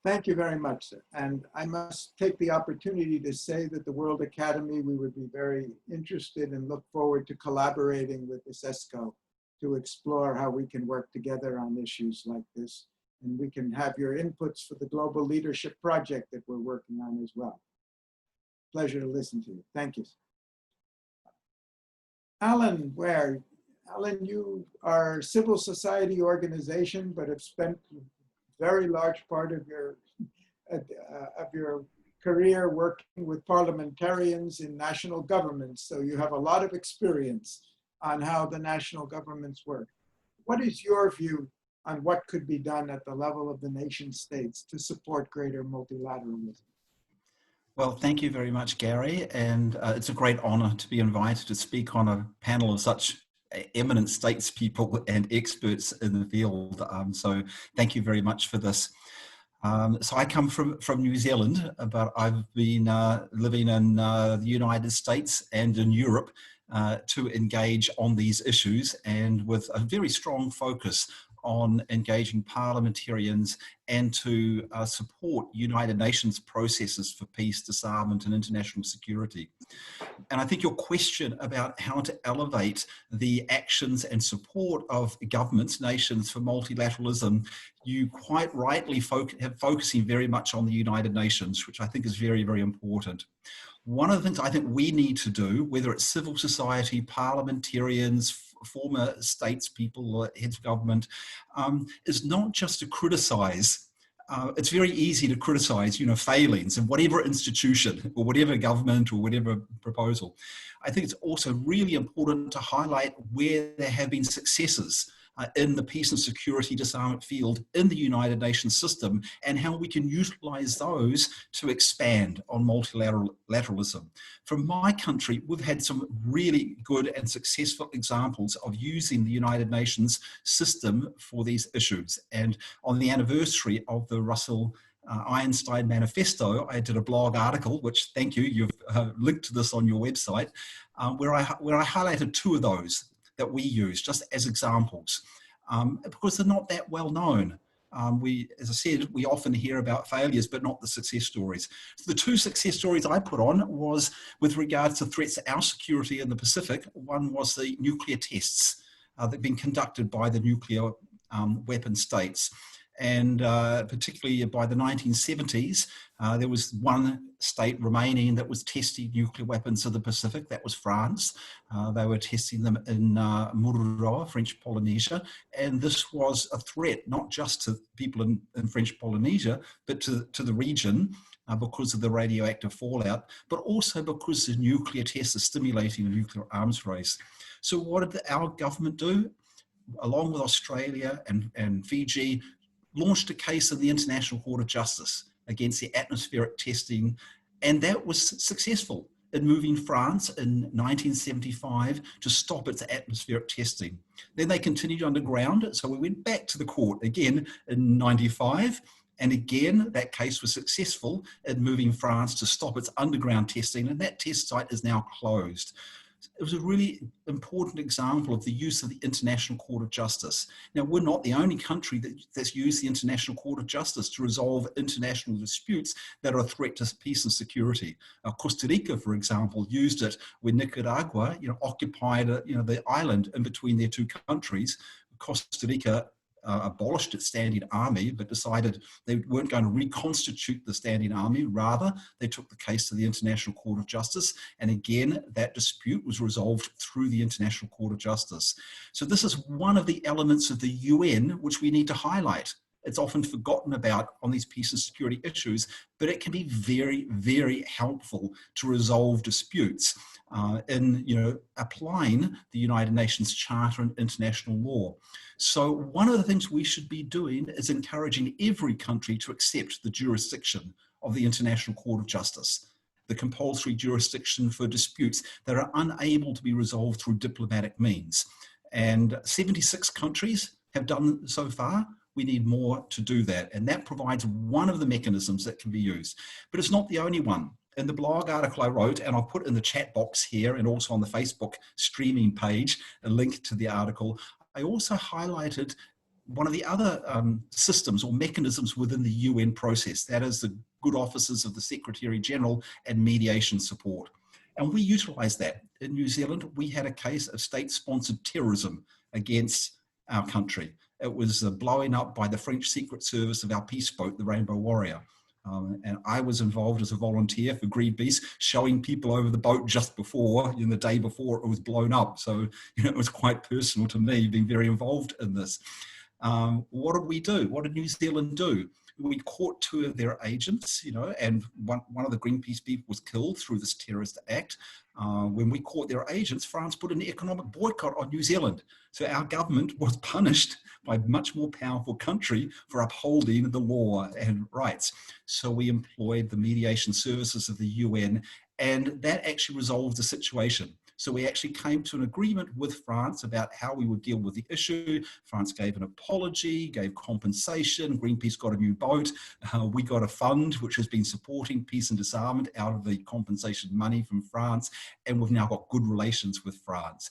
Thank you very much, sir. And I must take the opportunity to say that the World Academy, we would be very interested and look forward to collaborating with this ESCO to explore how we can work together on issues like this. And we can have your inputs for the Global Leadership Project that we're working on as well. Pleasure to listen to you. Thank you. Alan Ware. Alan, you are a civil society organization, but have spent a very large part of your career working with parliamentarians in national governments. So you have a lot of experience on how the national governments work. What is your view on what could be done at the level of the nation states to support greater multilateralism? Well, thank you very much, Gary. And it's a great honor to be invited to speak on a panel of such eminent statespeople and experts in the field. So thank you very much for this. So I come from New Zealand, but I've been living in the United States and in Europe to engage on these issues, and with a very strong focus on engaging parliamentarians and to support United Nations processes for peace, disarmament, and international security. And I think your question about how to elevate the actions and support of governments, nations for multilateralism, you quite rightly have focusing very much on the United Nations, which I think is very, very important. One of the things I think we need to do, whether it's civil society, parliamentarians, former statespeople, heads of government, is not just to criticize. It's very easy to criticize, failings in whatever institution or whatever government or whatever proposal. I think it's also really important to highlight where there have been successes in the peace and security disarmament field in the United Nations system, and how we can utilize those to expand on multilateralism. From my country, we've had some really good and successful examples of using the United Nations system for these issues. And on the anniversary of the Russell-Einstein Manifesto, I did a blog article, which, thank you, you've linked to this on your website, where I highlighted two of those that we use just as examples, because they're not that well known. As I said, we often hear about failures, but not the success stories. So the two success stories I put on was with regards to threats to our security in the Pacific. One was the nuclear tests that have been conducted by the nuclear weapon states. And particularly by the 1970s, there was one state remaining that was testing nuclear weapons in the Pacific. That was France. They were testing them in Mururoa, French Polynesia. And this was a threat, not just to people in French Polynesia, but to the region, because of the radioactive fallout, but also because the nuclear tests are stimulating a nuclear arms race. So what did our government do? Along with Australia and Fiji, launched a case in the International Court of Justice against the atmospheric testing, and that was successful in moving France in 1975 to stop its atmospheric testing. Then they continued underground, so we went back to the court again in 95, and again that case was successful in moving France to stop its underground testing, and that test site is now closed. It was a really important example of the use of the International Court of Justice. Now, we're not the only country that's used the International Court of Justice to resolve international disputes that are a threat to peace and security. Costa Rica, for example, used it when Nicaragua, occupied, the island in between their two countries. Costa Rica abolished its standing army, but decided they weren't going to reconstitute the standing army. Rather, they took the case to the International Court of Justice. And again, that dispute was resolved through the International Court of Justice. So this is one of the elements of the UN which we need to highlight. It's often forgotten about on these peace and security issues, but it can be very, very helpful to resolve disputes in applying the United Nations Charter and international law. So one of the things we should be doing is encouraging every country to accept the jurisdiction of the International Court of Justice, the compulsory jurisdiction for disputes that are unable to be resolved through diplomatic means. And 76 countries have done so far. We need more to do that. And that provides one of the mechanisms that can be used. But it's not the only one. In the blog article I wrote, and I'll put in the chat box here and also on the Facebook streaming page, a link to the article, I also highlighted one of the other systems or mechanisms within the UN process. That is the good offices of the Secretary General and mediation support. And we utilize that. In New Zealand, we had a case of state-sponsored terrorism against our country. It was blowing up by the French Secret Service of our peace boat, the Rainbow Warrior. And I was involved as a volunteer for Greenpeace, showing people over the boat just before, the day before it was blown up. So, it was quite personal to me, being very involved in this. What did we do? What did New Zealand do? We caught two of their agents, and one of the Greenpeace people was killed through this terrorist act. When we caught their agents, France put an economic boycott on New Zealand. So our government was punished by a much more powerful country for upholding the law and rights. So we employed the mediation services of the UN, and that actually resolved the situation. So we actually came to an agreement with France about how we would deal with the issue. France gave an apology, gave compensation. Greenpeace got a new boat. We got a fund which has been supporting peace and disarmament out of the compensation money from France. And we've now got good relations with France.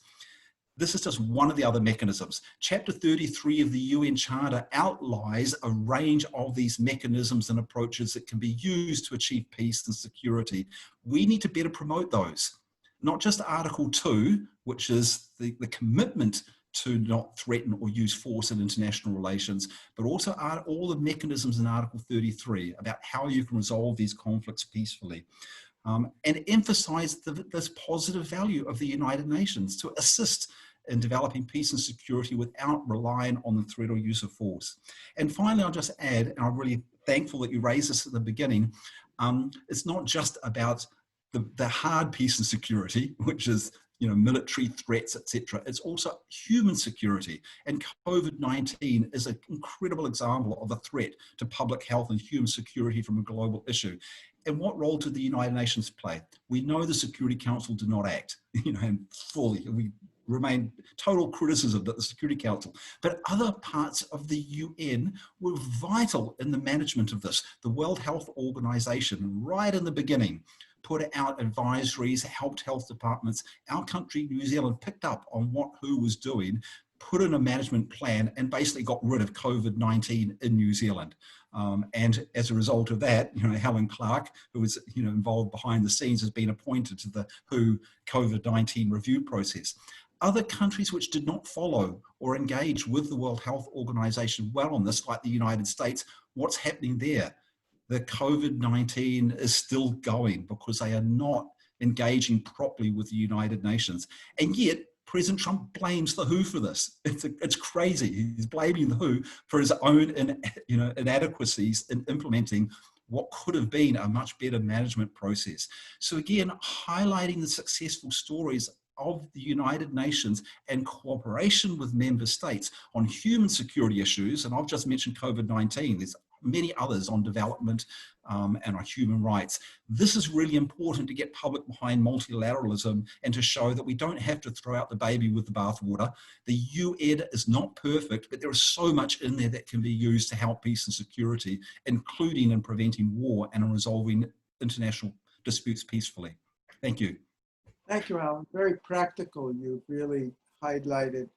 This is just one of the other mechanisms. Chapter 33 of the UN Charter outlines a range of these mechanisms and approaches that can be used to achieve peace and security. We need to better promote those. Not just Article 2, which is the commitment to not threaten or use force in international relations, but also all the mechanisms in Article 33 about how you can resolve these conflicts peacefully. And emphasize this positive value of the United Nations to assist in developing peace and security without relying on the threat or use of force. And finally, I'll just add, and I'm really thankful that you raised this at the beginning, it's not just about the hard peace and security, which is military threats, etc. It's also human security, and COVID-19 is an incredible example of a threat to public health and human security from a global issue. And what role did the United Nations play? We know the Security Council did not act, and fully. We remain total criticism of the Security Council, but other parts of the UN were vital in the management of this. The World Health Organization, right in the beginning, put out advisories, helped health departments. Our country, New Zealand, picked up on what WHO was doing, put in a management plan, and basically got rid of COVID-19 in New Zealand. And as a result of that, Helen Clark, who was involved behind the scenes, has been appointed to the WHO COVID-19 review process. Other countries which did not follow or engage with the World Health Organization well on this, like the United States, what's happening there? The COVID-19 is still going because they are not engaging properly with the United Nations. And yet, President Trump blames the WHO for this. It's crazy. He's blaming the WHO for his own inadequacies in implementing what could have been a much better management process. So again, highlighting the successful stories of the United Nations and cooperation with member states on human security issues, and I've just mentioned COVID-19, there's many others on development and on human rights. This is really important to get public behind multilateralism and to show that we don't have to throw out the baby with the bathwater. The UN is not perfect, but there is so much in there that can be used to help peace and security, including in preventing war and in resolving international disputes peacefully. Thank you. Thank you, Alan. Very practical. You've really highlighted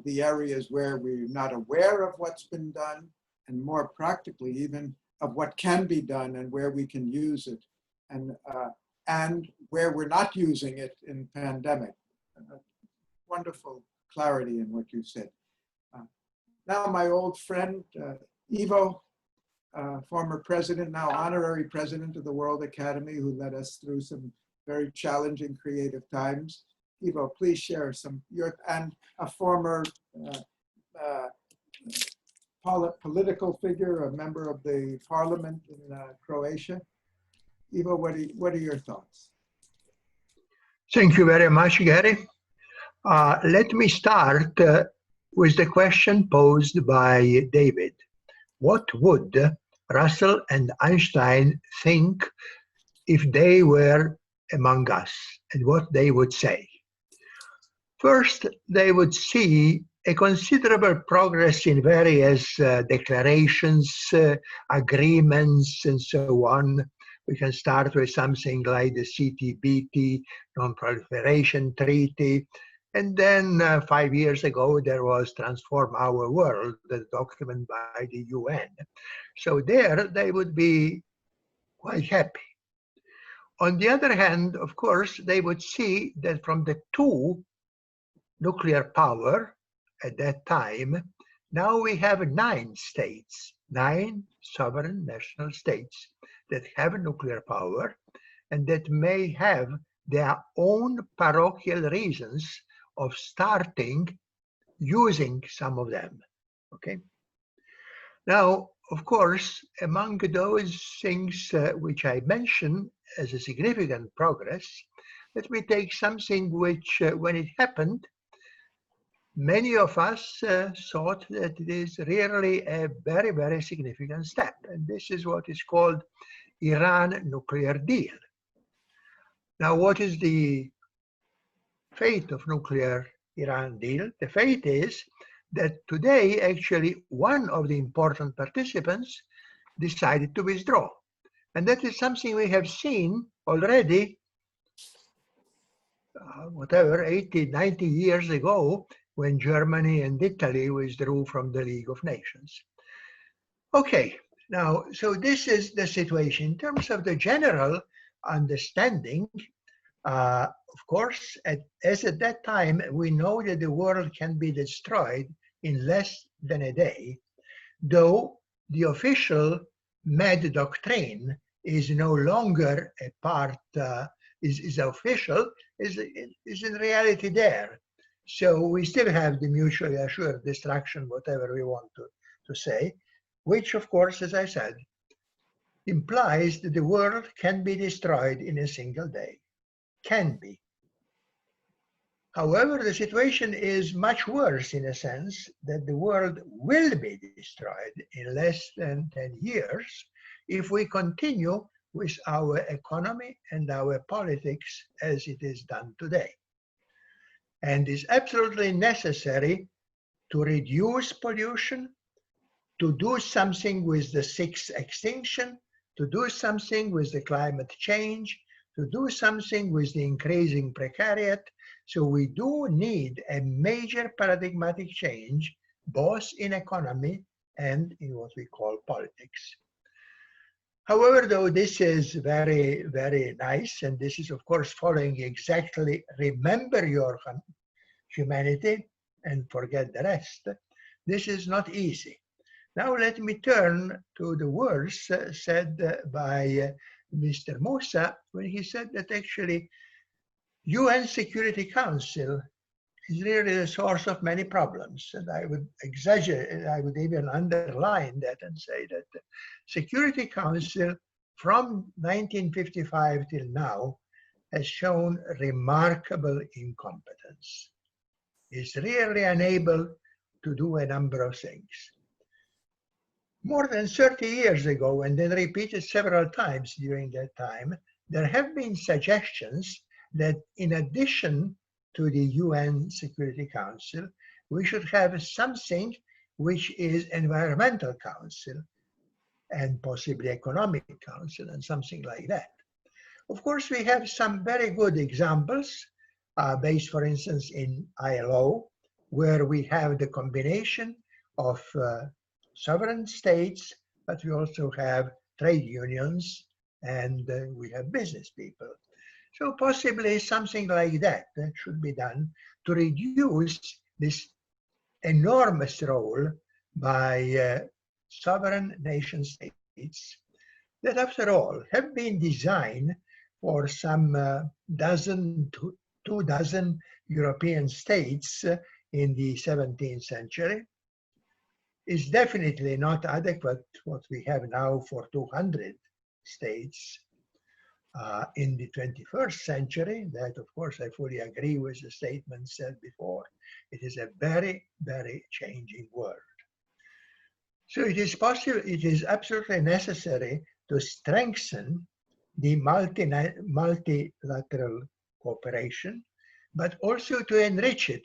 the areas where we're not aware of what's been done, and more practically even of what can be done and where we can use it, and where we're not using it in pandemic. Wonderful clarity in what you said. Now my old friend, Ivo, former president, now honorary president of the World Academy, who led us through some very challenging creative times. Ivo, please share some, and a former political figure, a member of the parliament in Croatia. Ivo, what are your thoughts? Thank you very much, Gary. Let me start with the question posed by David. What would Russell and Einstein think if they were among us, and what they would say? First, they would see a considerable progress in various declarations, agreements, and so on. We can start with something like the CTBT, Non-Proliferation Treaty. And then 5 years ago, there was Transform Our World, the document by the UN. So there, they would be quite happy. On the other hand, of course, they would see that from the two nuclear power at that time, now we have 9 states, 9 sovereign national states that have nuclear power and that may have their own parochial reasons of starting using some of them, okay? Now, of course, among those things which I mentioned as a significant progress, let me take something which, when it happened, many of us thought that it is really a very, very significant step. And this is what is called Iran nuclear deal. Now, what is the fate of nuclear Iran deal? The fate is that today, actually, one of the important participants decided to withdraw. And that is something we have seen already, 80, 90 years ago, when Germany and Italy withdrew from the League of Nations. Okay, now, so this is the situation. In terms of the general understanding, of course, as at that time, we know that the world can be destroyed in less than a day, though the official MAD doctrine is no longer a part, is official, is in reality there. So we still have the mutually assured destruction, whatever we want to say, which of course, as I said, implies that the world can be destroyed in a single day. Can be. However, the situation is much worse in a sense that the world will be destroyed in less than 10 years if we continue with our economy and our politics as it is done today. And it's absolutely necessary to reduce pollution, to do something with the sixth extinction, to do something with the climate change, to do something with the increasing precariat. So we do need a major paradigmatic change, both in economy and in what we call politics. However, though this is very, very nice, and this is of course following exactly, remember your humanity and forget the rest, this is not easy. Now let me turn to the words said by Mr. Musa when he said that actually UN Security Council is really the source of many problems. And I would exaggerate, I would even underline that and say that the Security Council from 1955 till now has shown remarkable incompetence. It's really unable to do a number of things. More than 30 years ago, and then repeated several times during that time, there have been suggestions that in addition to the UN Security Council, we should have something which is Environmental Council and possibly Economic Council and something like that. Of course, we have some very good examples based, for instance, in ILO, where we have the combination of sovereign states, but we also have trade unions and we have business people. So possibly something like that should be done to reduce this enormous role by sovereign nation states that, after all, have been designed for some dozen to 2 dozen European states in the 17th century. Is definitely not adequate what we have now for 200 states in the 21st century. That, of course, I fully agree with the statement said before. It is a very, very changing world. So it is possible, it is absolutely necessary to strengthen the multilateral cooperation, but also to enrich it,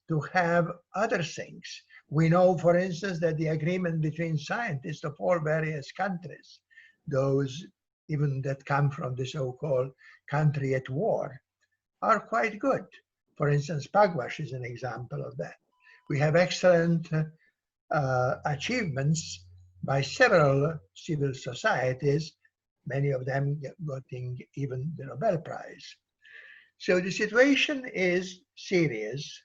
to have other things. We know, for instance, that the agreement between scientists of all various countries, those even that come from the so-called country at war, are quite good. For instance, Pugwash is an example of that. We have excellent achievements by several civil societies, many of them getting even the Nobel Prize. So the situation is serious.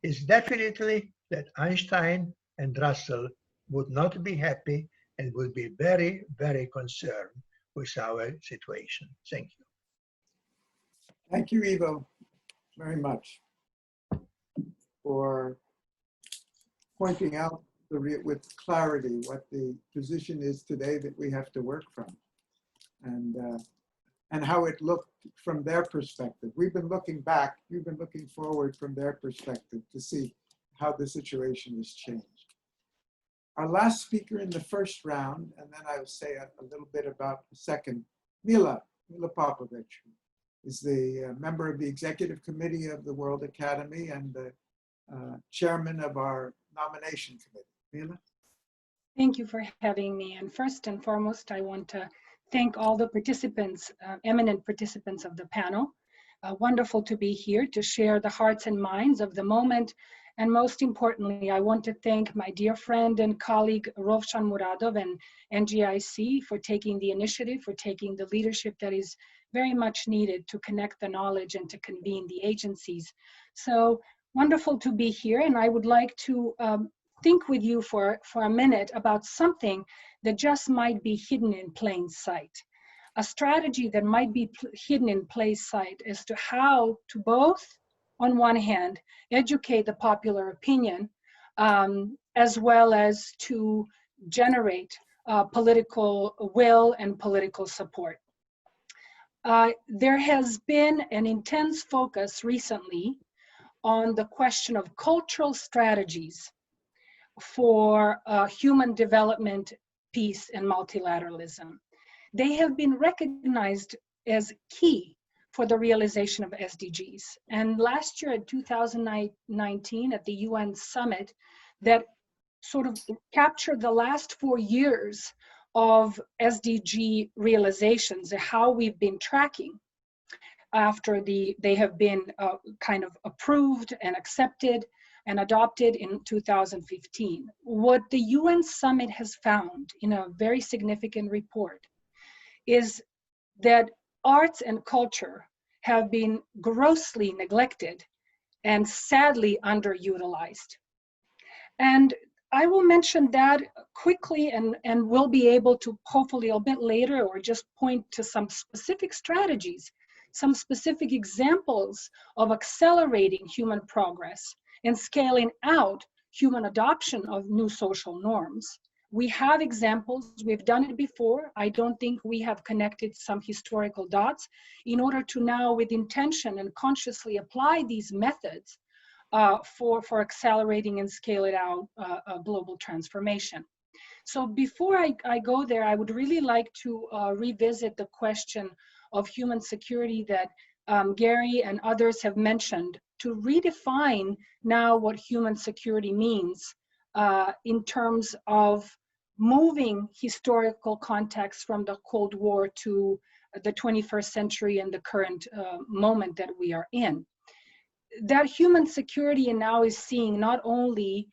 It's definitely that Einstein and Russell would not be happy and would be very, very concerned with our situation. Thank you. Thank you, Ivo, very much for pointing out with clarity what the position is today that we have to work from, and how it looked from their perspective. We've been looking back, you've been looking forward from their perspective to see how the situation has changed. Our last speaker in the first round, and then I'll say a little bit about the second, Mila Popovic, is the member of the Executive Committee of the World Academy and the chairman of our nomination committee. Mila? Thank you for having me. And first and foremost, I want to thank all the participants, eminent participants of the panel. Wonderful to be here to share the hearts and minds of the moment. And most importantly, I want to thank my dear friend and colleague, Rovshan Muradov and NGIC for taking the initiative, for taking the leadership that is very much needed to connect the knowledge and to convene the agencies. So wonderful to be here. And I would like to think with you for a minute about something that just might be hidden in plain sight. A strategy that might be hidden in plain sight as to how to both, on one hand, educate the popular opinion, as well as to generate political will and political support. There has been an intense focus recently on the question of cultural strategies for human development, peace, and multilateralism. They have been recognized as key for the realization of SDGs. And last year, in 2019, at the UN summit, that sort of captured the last 4 years of SDG realizations, how we've been tracking after they have been kind of approved and accepted and adopted in 2015. What the UN summit has found in a very significant report is that arts and culture have been grossly neglected and sadly underutilized. And I will mention that quickly, and we'll be able to hopefully a bit later or just point to some specific strategies some specific examples of accelerating human progress and scaling out human adoption of new social norms. We have examples, we've done it before. I don't think we have connected some historical dots in order to now, with intention and consciously apply these methods for accelerating and scaling out global transformation. So before I go there, I would really like to revisit the question of human security that Gary and others have mentioned, to redefine now what human security means in terms of moving historical context from the Cold War to the 21st century and the current moment that we are in. That human security now is seeing not only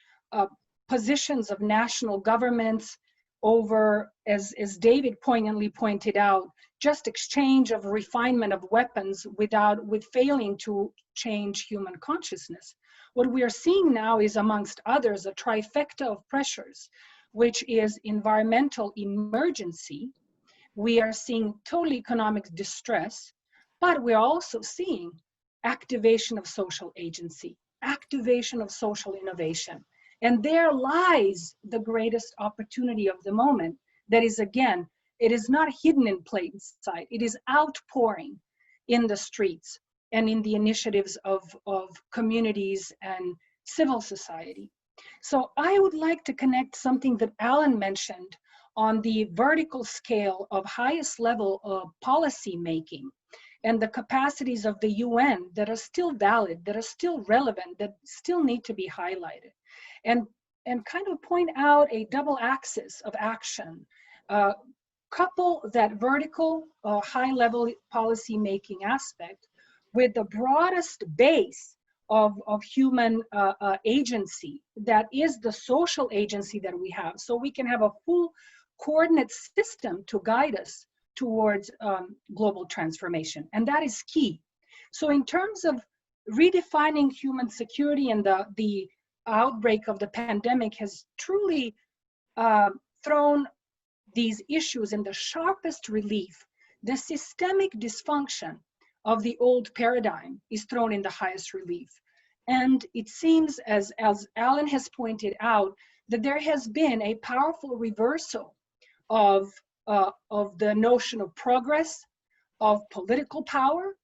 positions of national governments over, as David poignantly pointed out, just exchange of refinement of weapons with failing to change human consciousness. What we are seeing now is, amongst others, a trifecta of pressures, which is environmental emergency. We are seeing total economic distress, but we're also seeing activation of social agency, activation of social innovation. And there lies the greatest opportunity of the moment. That is, again, it is not hidden in plain sight. It is outpouring in the streets and in the initiatives of communities and civil society. So I would like to connect something that Alan mentioned on the vertical scale of highest level of policy making and the capacities of the UN that are still valid, that are still relevant, that still need to be highlighted. And kind of point out a double axis of action. Couple that vertical high-level policy-making aspect with the broadest base of human agency, that is the social agency that we have, so we can have a full coordinate system to guide us towards global transformation, and that is key. So in terms of redefining human security, and the outbreak of the pandemic has truly thrown these issues in the sharpest relief. The systemic dysfunction of the old paradigm is thrown in the highest relief. And it seems, as Alan has pointed out, that there has been a powerful reversal of the notion of progress, of political power,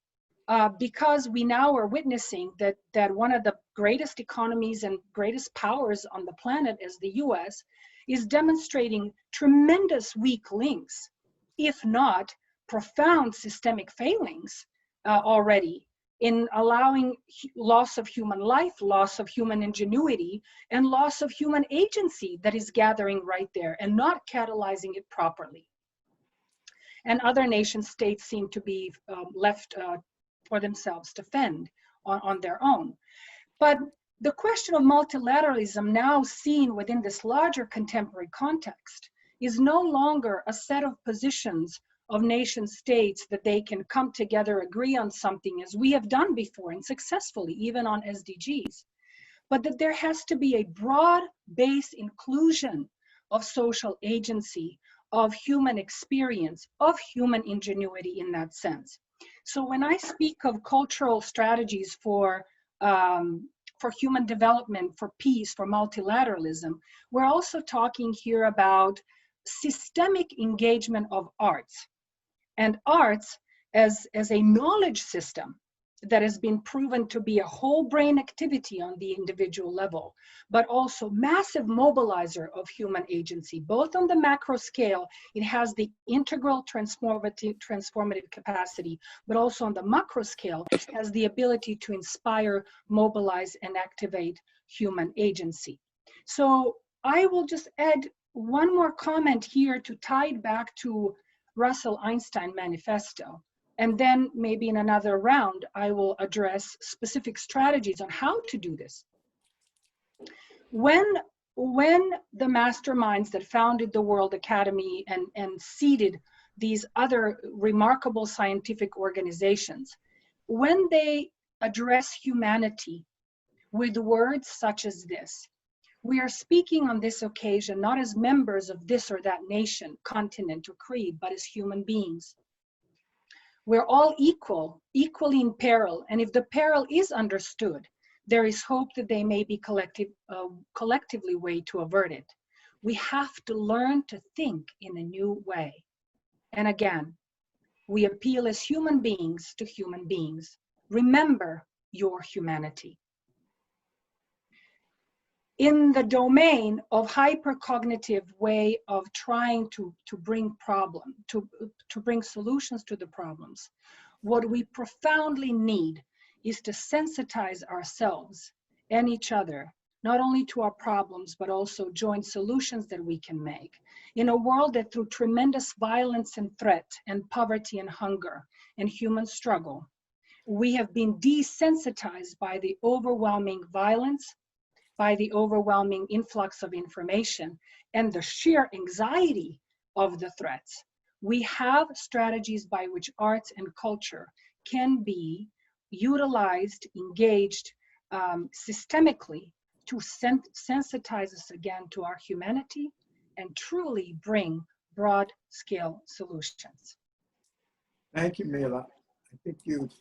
because we now are witnessing that one of the greatest economies and greatest powers on the planet, as the US, is demonstrating tremendous weak links, if not profound systemic failings already, in allowing loss of human life, loss of human ingenuity, and loss of human agency that is gathering right there and not catalyzing it properly. And other nation states seem to be left for themselves to fend on their own. But the question of multilateralism, now seen within this larger contemporary context, is no longer a set of positions of nation states that they can come together, agree on something, as we have done before and successfully, even on SDGs, but that there has to be a broad-based inclusion of social agency, of human experience, of human ingenuity in that sense. So when I speak of cultural strategies for human development, for peace, for multilateralism, we're also talking here about systemic engagement of arts. And arts as a knowledge system that has been proven to be a whole brain activity on the individual level, but also massive mobilizer of human agency, both on the macro scale. It has the integral transformative capacity, but also on the macro scale, it has the ability to inspire, mobilize, and activate human agency. So I will just add one more comment here to tie it back to Russell-Einstein Manifesto. And then maybe in another round, I will address specific strategies on how to do this. When the masterminds that founded the World Academy and seeded these other remarkable scientific organizations, when they address humanity with words such as this, we are speaking on this occasion not as members of this or that nation, continent, or creed, but as human beings. We're all equal, equally in peril. And if the peril is understood, there is hope that they may be collectively way to avert it. We have to learn to think in a new way. And again, we appeal as human beings to human beings. Remember your humanity. In the domain of hypercognitive way of trying to bring bring solutions to the problems, what we profoundly need is to sensitize ourselves and each other, not only to our problems, but also joint solutions that we can make. In a world that through tremendous violence and threat and poverty and hunger and human struggle, we have been desensitized by the overwhelming violence, by the overwhelming influx of information, and the sheer anxiety of the threats. We have strategies by which arts and culture can be utilized, engaged systemically to sensitize us again to our humanity and truly bring broad-scale solutions. Thank you, Mila. I think you've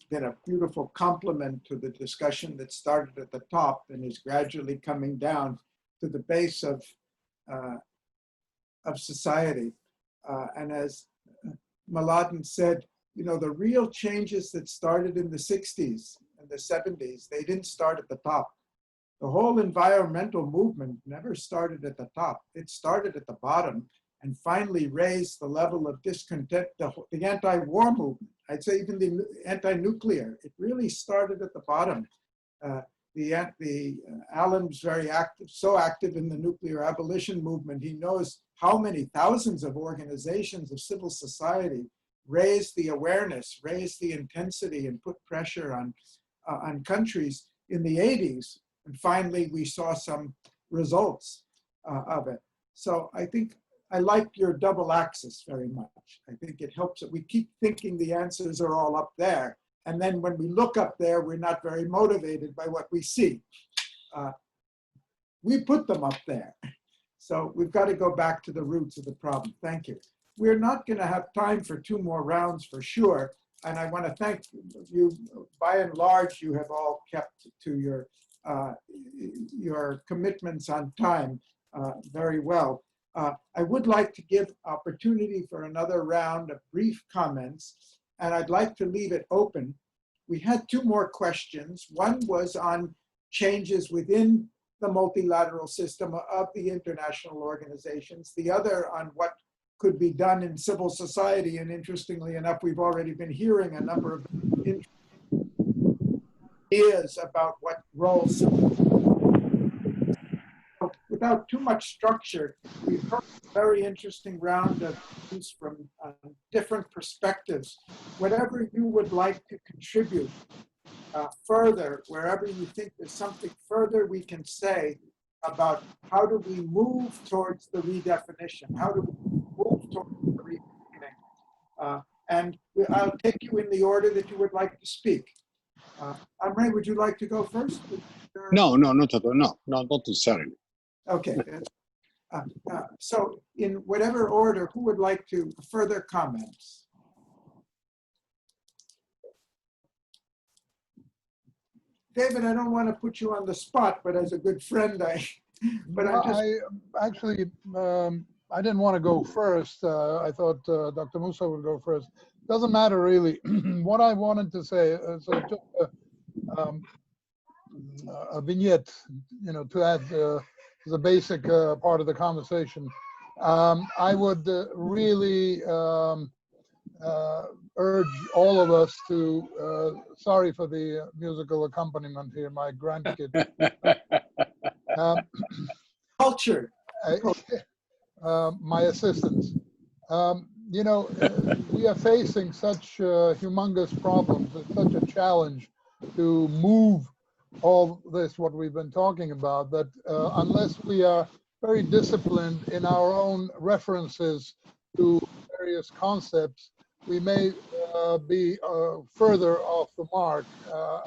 been a beautiful complement to the discussion that started at the top and is gradually coming down to the base of society. And as Mladen said, you know, the real changes that started in the 60s and the 70s, they didn't start at the top. The whole environmental movement never started at the top. It started at the bottom and finally raised the level of discontent, the anti-war movement. I'd say even the anti-nuclear, it really started at the bottom. Alan's very active, so active in the nuclear abolition movement. He knows how many thousands of organizations of civil society raised the awareness, raised the intensity, and put pressure on countries in the 80s. And finally, we saw some results of it. So I think I like your double axis very much. I think it helps that we keep thinking the answers are all up there. And then when we look up there, we're not very motivated by what we see. We put them up there. So we've got to go back to the roots of the problem. Thank you. We're not going to have time for 2 more rounds for sure. And I want to thank you. By and large, you have all kept to your commitments on time very well. I would like to give opportunity for another round of brief comments, and I'd like to leave it open. We had 2 more questions. One was on changes within the multilateral system of the international organizations, the other on what could be done in civil society, and interestingly enough, we've already been hearing a number of ideas about what role civil. Without too much structure, we've heard a very interesting round of views from different perspectives. Whatever you would like to contribute further, wherever you think there's something further we can say about how do we move towards the redefinition, how do we move towards the redefining. And I'll take you in the order that you would like to speak. Amre, would you like to go first? No, not at all. No, not necessarily. Okay. So in whatever order, who would like to further comments? David, I don't want to put you on the spot, but as a good friend, I actually, I didn't want to go first. I thought Dr. Musa would go first. Doesn't matter really. What I wanted to say is just a vignette, you know, to add as a basic part of the conversation. I would really urge all of us to, sorry for the musical accompaniment here, my grandkid. Culture. My assistants. You know, we are facing such humongous problems. It's such a challenge to move all this, what we've been talking about, that unless we are very disciplined in our own references to various concepts, we may be further off the mark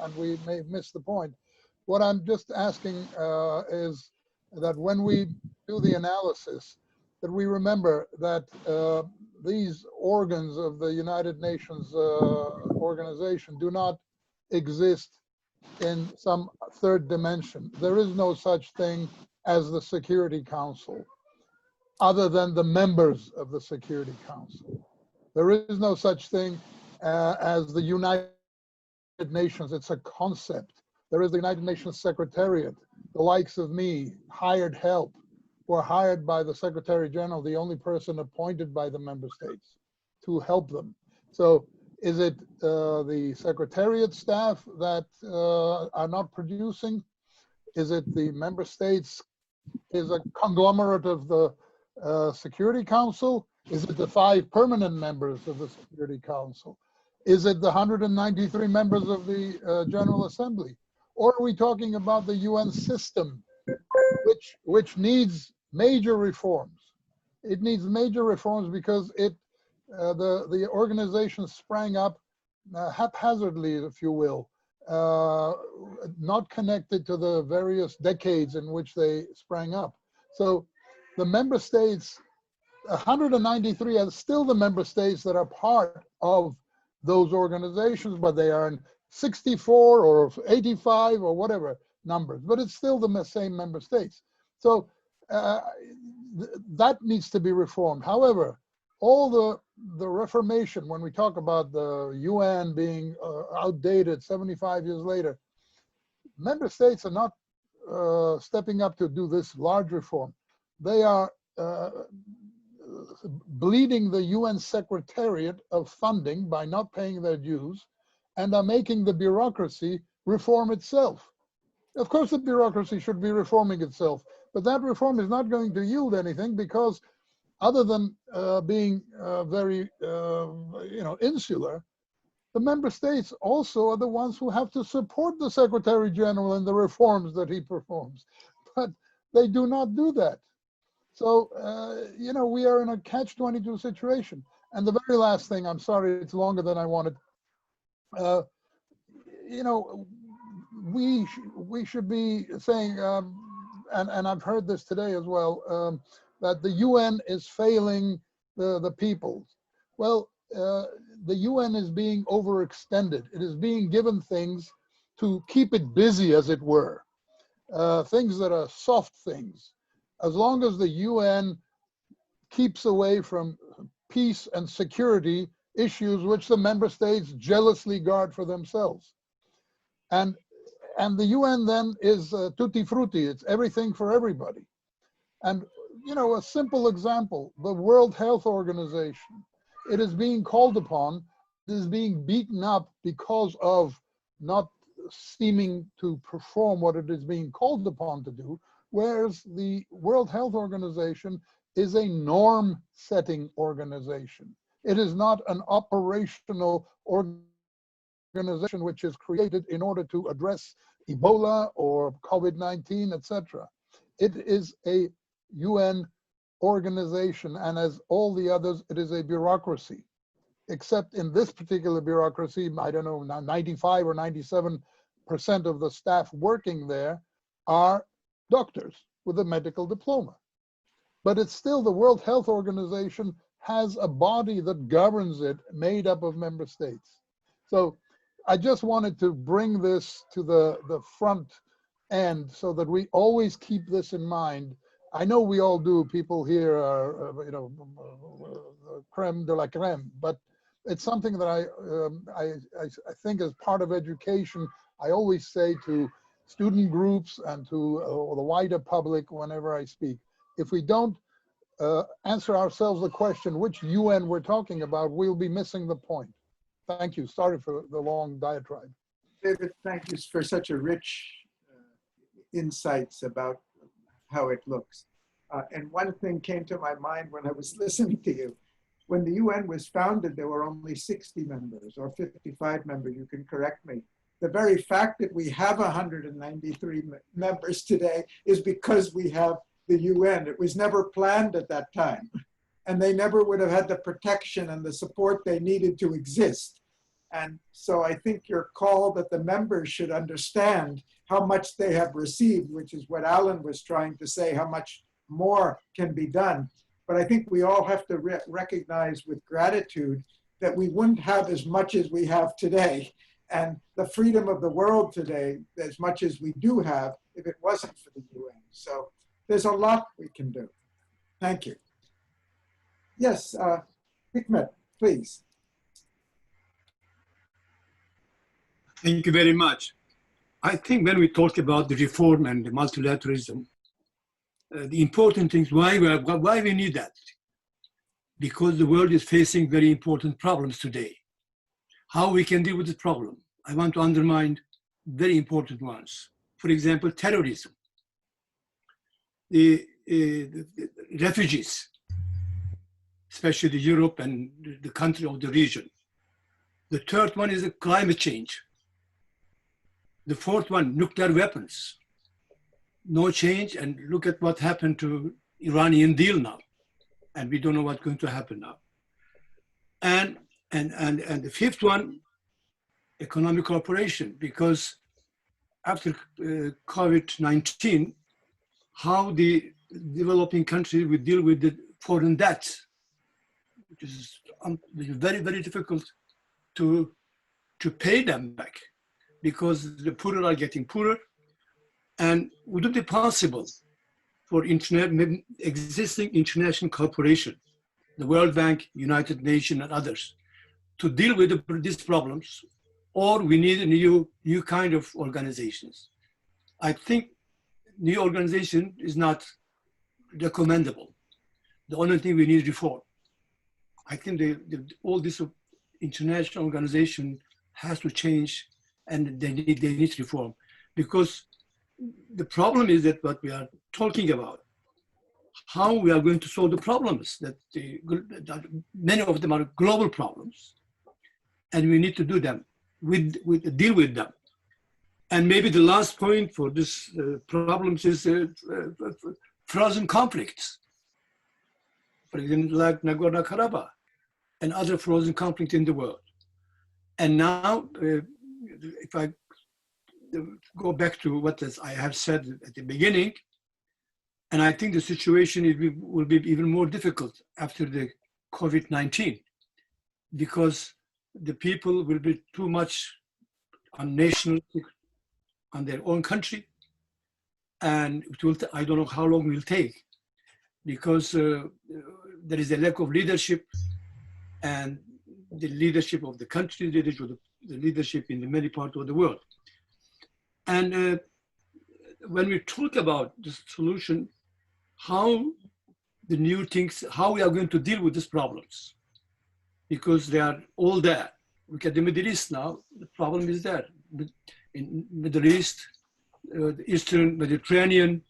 and we may miss the point. What I'm just asking is that when we do the analysis, that we remember that these organs of the United Nations organization do not exist in some third dimension. There is no such thing as the Security Council, other than the members of the Security Council. There is no such thing as the United Nations. It's a concept. There is the United Nations Secretariat, the likes of me, hired help, who are hired by the Secretary General, the only person appointed by the member states to help them. So is it the Secretariat staff that are not producing? Is it the member states? Is a conglomerate of the Security Council? Is it the 5 permanent members of the Security Council? Is it the 193 members of the General Assembly? Or are we talking about the UN system, which needs major reforms? It needs major reforms because the organization sprang up haphazardly, if you will, not connected to the various decades in which they sprang up. So the member states, 193 are still the member states that are part of those organizations, but they are in 64 or 85 or whatever numbers, but it's still the same member states. So that needs to be reformed. However, all the reformation, when we talk about the UN being outdated 75 years later, member states are not stepping up to do this large reform. They are bleeding the UN Secretariat of funding by not paying their dues, and are making the bureaucracy reform itself. Of course, the bureaucracy should be reforming itself, but that reform is not going to yield anything, because other than being very insular, the member states also are the ones who have to support the Secretary General in the reforms that he performs, but they do not do that. So, we are in a catch-22 situation. And the very last thing, I'm sorry, it's longer than I wanted. We should be saying, and I've heard this today as well, that the UN is failing the people. Well, the UN is being overextended. It is being given things to keep it busy, as it were, things that are soft things. As long as the UN keeps away from peace and security issues which the member states jealously guard for themselves. And the UN then is tutti frutti, it's everything for everybody. And a simple example, the World Health Organization, it is being called upon, it is being beaten up because of not seeming to perform what it is being called upon to do, whereas the World Health Organization is a norm-setting organization. It is not an operational organization which is created in order to address Ebola or COVID-19, etc. It is a UN organization, and as all the others, it is a bureaucracy. Except in this particular bureaucracy, I don't know, 95 or 97% of the staff working there are doctors with a medical diploma. But it's still, the World Health Organization has a body that governs it, made up of member states. So I just wanted to bring this to the front end so that we always keep this in mind. I know we all do, people here are, creme de la creme, but it's something that I think as part of education, I always say to student groups and to the wider public whenever I speak, if we don't answer ourselves the question which UN we're talking about, we'll be missing the point. Thank you. Sorry for the long diatribe. David, thank you for such a rich insights about how it looks. And one thing came to my mind when I was listening to you. When the UN was founded, there were only 60 members or 55 members, you can correct me. The very fact that we have 193 members today is because we have the UN. It was never planned at that time. And they never would have had the protection and the support they needed to exist. And so I think your call that the members should understand how much they have received, which is what Alan was trying to say, how much more can be done. but I think we all have to recognize with gratitude that we wouldn't have as much as we have today, and the freedom of the world today, as much as we do have, if it wasn't for the UN. So there's a lot we can do. Thank you. Yes, Hikmet, please. Thank you very much. I think when we talk about the reform and the multilateralism, the important thing is why we need that. Because the world is facing very important problems today. How we can deal with this problem? I want to underline very important ones. For example, terrorism, the refugees, especially the Europe and the country of the region. The third one is the climate change. The fourth one, nuclear weapons. No change, and look at what happened to Iranian deal now. And we don't know what's going to happen now. And the fifth one, economic cooperation, because after COVID-19, how the developing countries will deal with the foreign debt, which is very, very difficult to pay them back, because the poorer are getting poorer. And would it be possible for existing international cooperation, the World Bank, United Nations, and others, to deal with these problems, or we need a new kind of organizations? I think new organization is not recommendable. The only thing we need is reform. I think all this international organization has to change, and they need reform, because the problem is that what we are talking about, how we are going to solve the problems, that many of them are global problems, and we need to do them, deal with them. And maybe the last point for this problems is frozen conflicts. For example, like Nagorno-Karabakh and other frozen conflicts in the world. And now, if I go back to what I have said at the beginning, and I think the situation will be even more difficult after the COVID-19, because the people will be too much nationalistic on their own country, and I don't know how long it will take, because there is a lack of leadership, and the leadership of the country, the leadership in the many parts of the world. And when we talk about the solution, how the new things, how we are going to deal with these problems, because they are all there. Look at the Middle East now, the problem is there. In Middle East, the Eastern Mediterranean,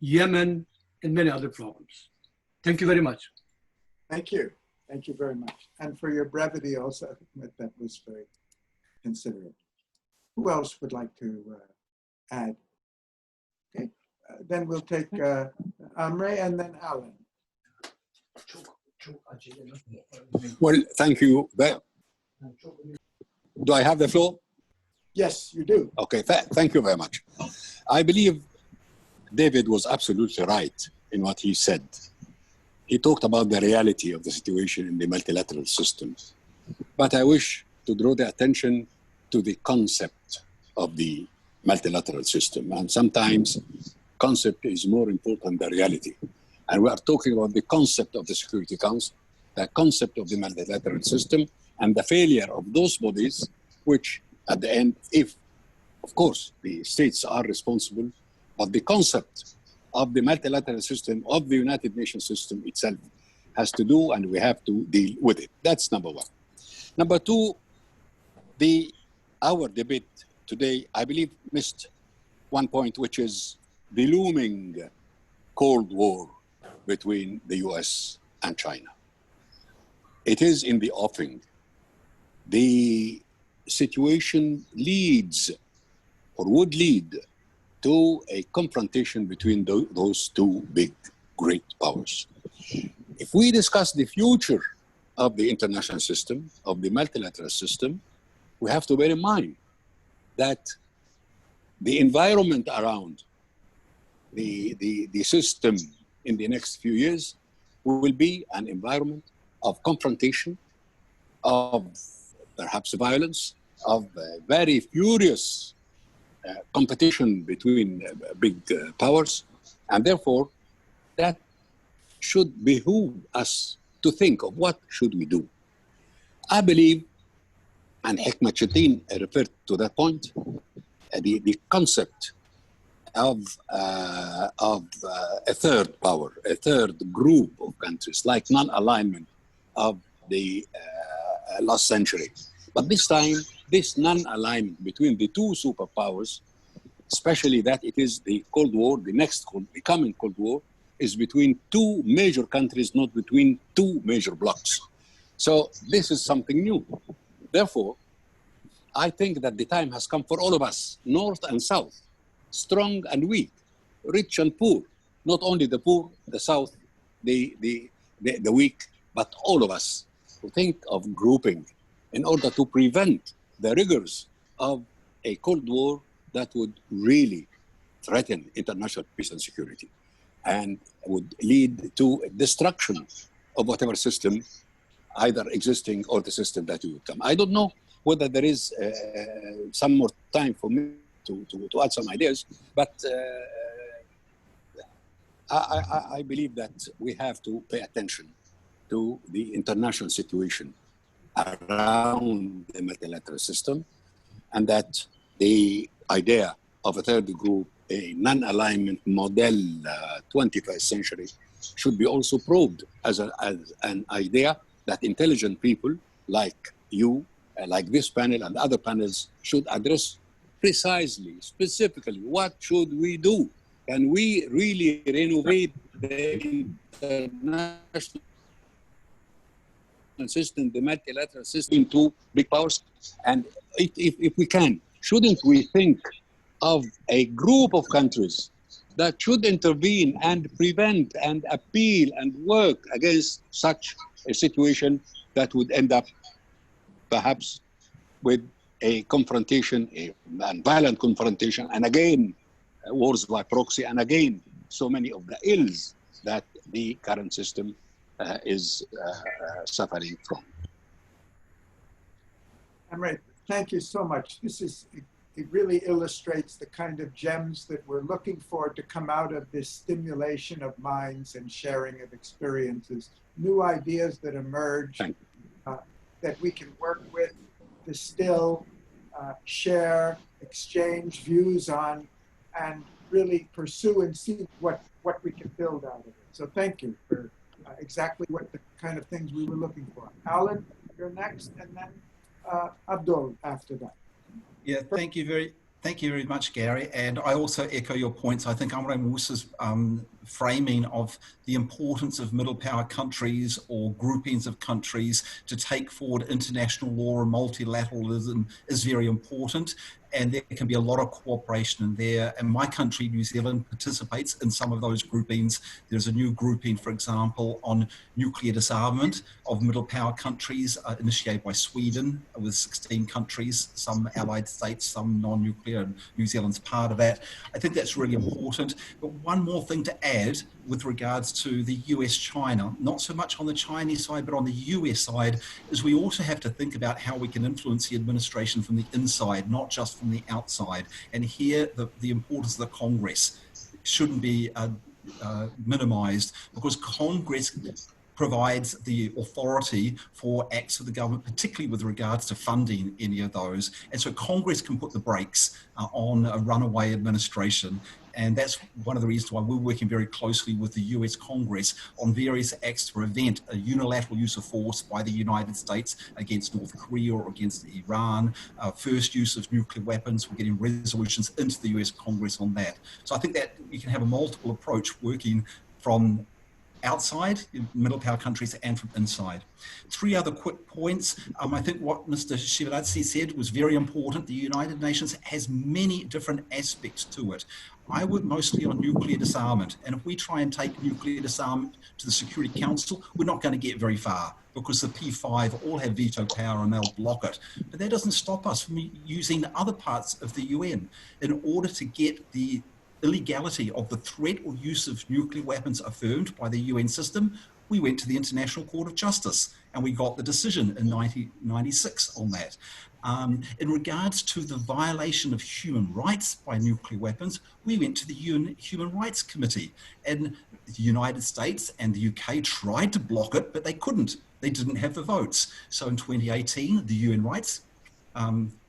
Yemen, and many other problems. Thank you very much. Thank you. Thank you very much. And for your brevity also, that was very considerate. Who else would like to add? Okay, then we'll take Amre and then Alan. Well, thank you. Do I have the floor? Yes, you do. Okay, thank you very much. I believe David was absolutely right in what he said. He talked about the reality of the situation in the multilateral systems. But I wish to draw the attention to the concept of the multilateral system. And sometimes concept is more important than reality. And we are talking about the concept of the Security Council, the concept of the multilateral system, and the failure of those bodies, which at the end, if, of course, the states are responsible, but the concept of the multilateral system, of the United Nations system itself, has to do, and we have to deal with it. That's number one. Number two, our debate today, I believe, missed one point, which is the looming Cold War between the US and China. It is in the offing. The situation leads, or would lead, to a confrontation between those two big, great powers. If we discuss the future of the international system, of the multilateral system, we have to bear in mind that the environment around the system in the next few years will be an environment of confrontation, of perhaps violence, of very furious competition between big powers, and therefore that should behoove us to think of what should we do. I believe, and Hikmat Shatin referred to that point, the concept of a third power, a third group of countries, like non-alignment of the last century. But this time, this non-alignment between the two superpowers, especially that it is the Cold War, the next becoming Cold War, is between two major countries, not between two major blocs. So this is something new. Therefore, I think that the time has come for all of us, North and South, strong and weak, rich and poor, not only the poor, the South, the weak, but all of us to think of grouping in order to prevent the rigors of a Cold War that would really threaten international peace and security and would lead to destruction of whatever system, either existing or the system that would come. I don't know whether there is some more time for me to add some ideas, but I believe that we have to pay attention to the international situation around the multilateral system, and that the idea of a third group, a non-alignment model 21st century, should be also probed as an idea that intelligent people like you, like this panel and other panels, should address precisely, specifically, what should we do? Can we really renovate the international system, the multilateral system, into big powers? And if we can, shouldn't we think of a group of countries that should intervene and prevent and appeal and work against such a situation that would end up perhaps with a confrontation, a violent confrontation, and again, wars by proxy, and again, so many of the ills that the current system is suffering from. Amrit, thank you so much. It really illustrates the kind of gems that we're looking for to come out of this stimulation of minds and sharing of experiences, new ideas that emerge that we can work with, distill, share, exchange views on, and really pursue and see what we can build out of it. So thank you for exactly what the kind of things we were looking for. Alan, you're next, and then Abdul after that. Yeah, thank you very much, Gary. And I also echo your points. I think Amre Musa's framing of the importance of middle power countries or groupings of countries to take forward international law and multilateralism is very important. And there can be a lot of cooperation in there. And my country, New Zealand, participates in some of those groupings. There's a new grouping, for example, on nuclear disarmament of middle power countries, initiated by Sweden with 16 countries, some allied states, some non-nuclear, and New Zealand's part of that. I think that's really important. But one more thing to add with regards to the US-China, not so much on the Chinese side, but on the US side, is we also have to think about how we can influence the administration from the inside, not just from the outside. And here, the importance of the Congress shouldn't be minimized, because Congress provides the authority for acts of the government, particularly with regards to funding any of those. And so Congress can put the brakes on a runaway administration. And that's one of the reasons why we're working very closely with the US Congress on various acts to prevent a unilateral use of force by the United States against North Korea or against Iran, first use of nuclear weapons. We're getting resolutions into the US Congress on that. So I think that we can have a multiple approach working from outside middle power countries and from inside. Three other quick points. I think what Mr. Shivadzi said was very important. The United Nations has many different aspects to it. I work mostly on nuclear disarmament, and if we try and take nuclear disarmament to the Security Council, we're not going to get very far, because the P5 all have veto power and they'll block it. But that doesn't stop us from using other parts of the UN in order to get the illegality of the threat or use of nuclear weapons affirmed by the UN system. we went to the International Court of Justice and we got the decision in 1996 on that. In regards to the violation of human rights by nuclear weapons, we went to the UN Human Rights Committee, and the United States and the UK tried to block it, but they couldn't. They didn't have the votes. So in 2018, the UN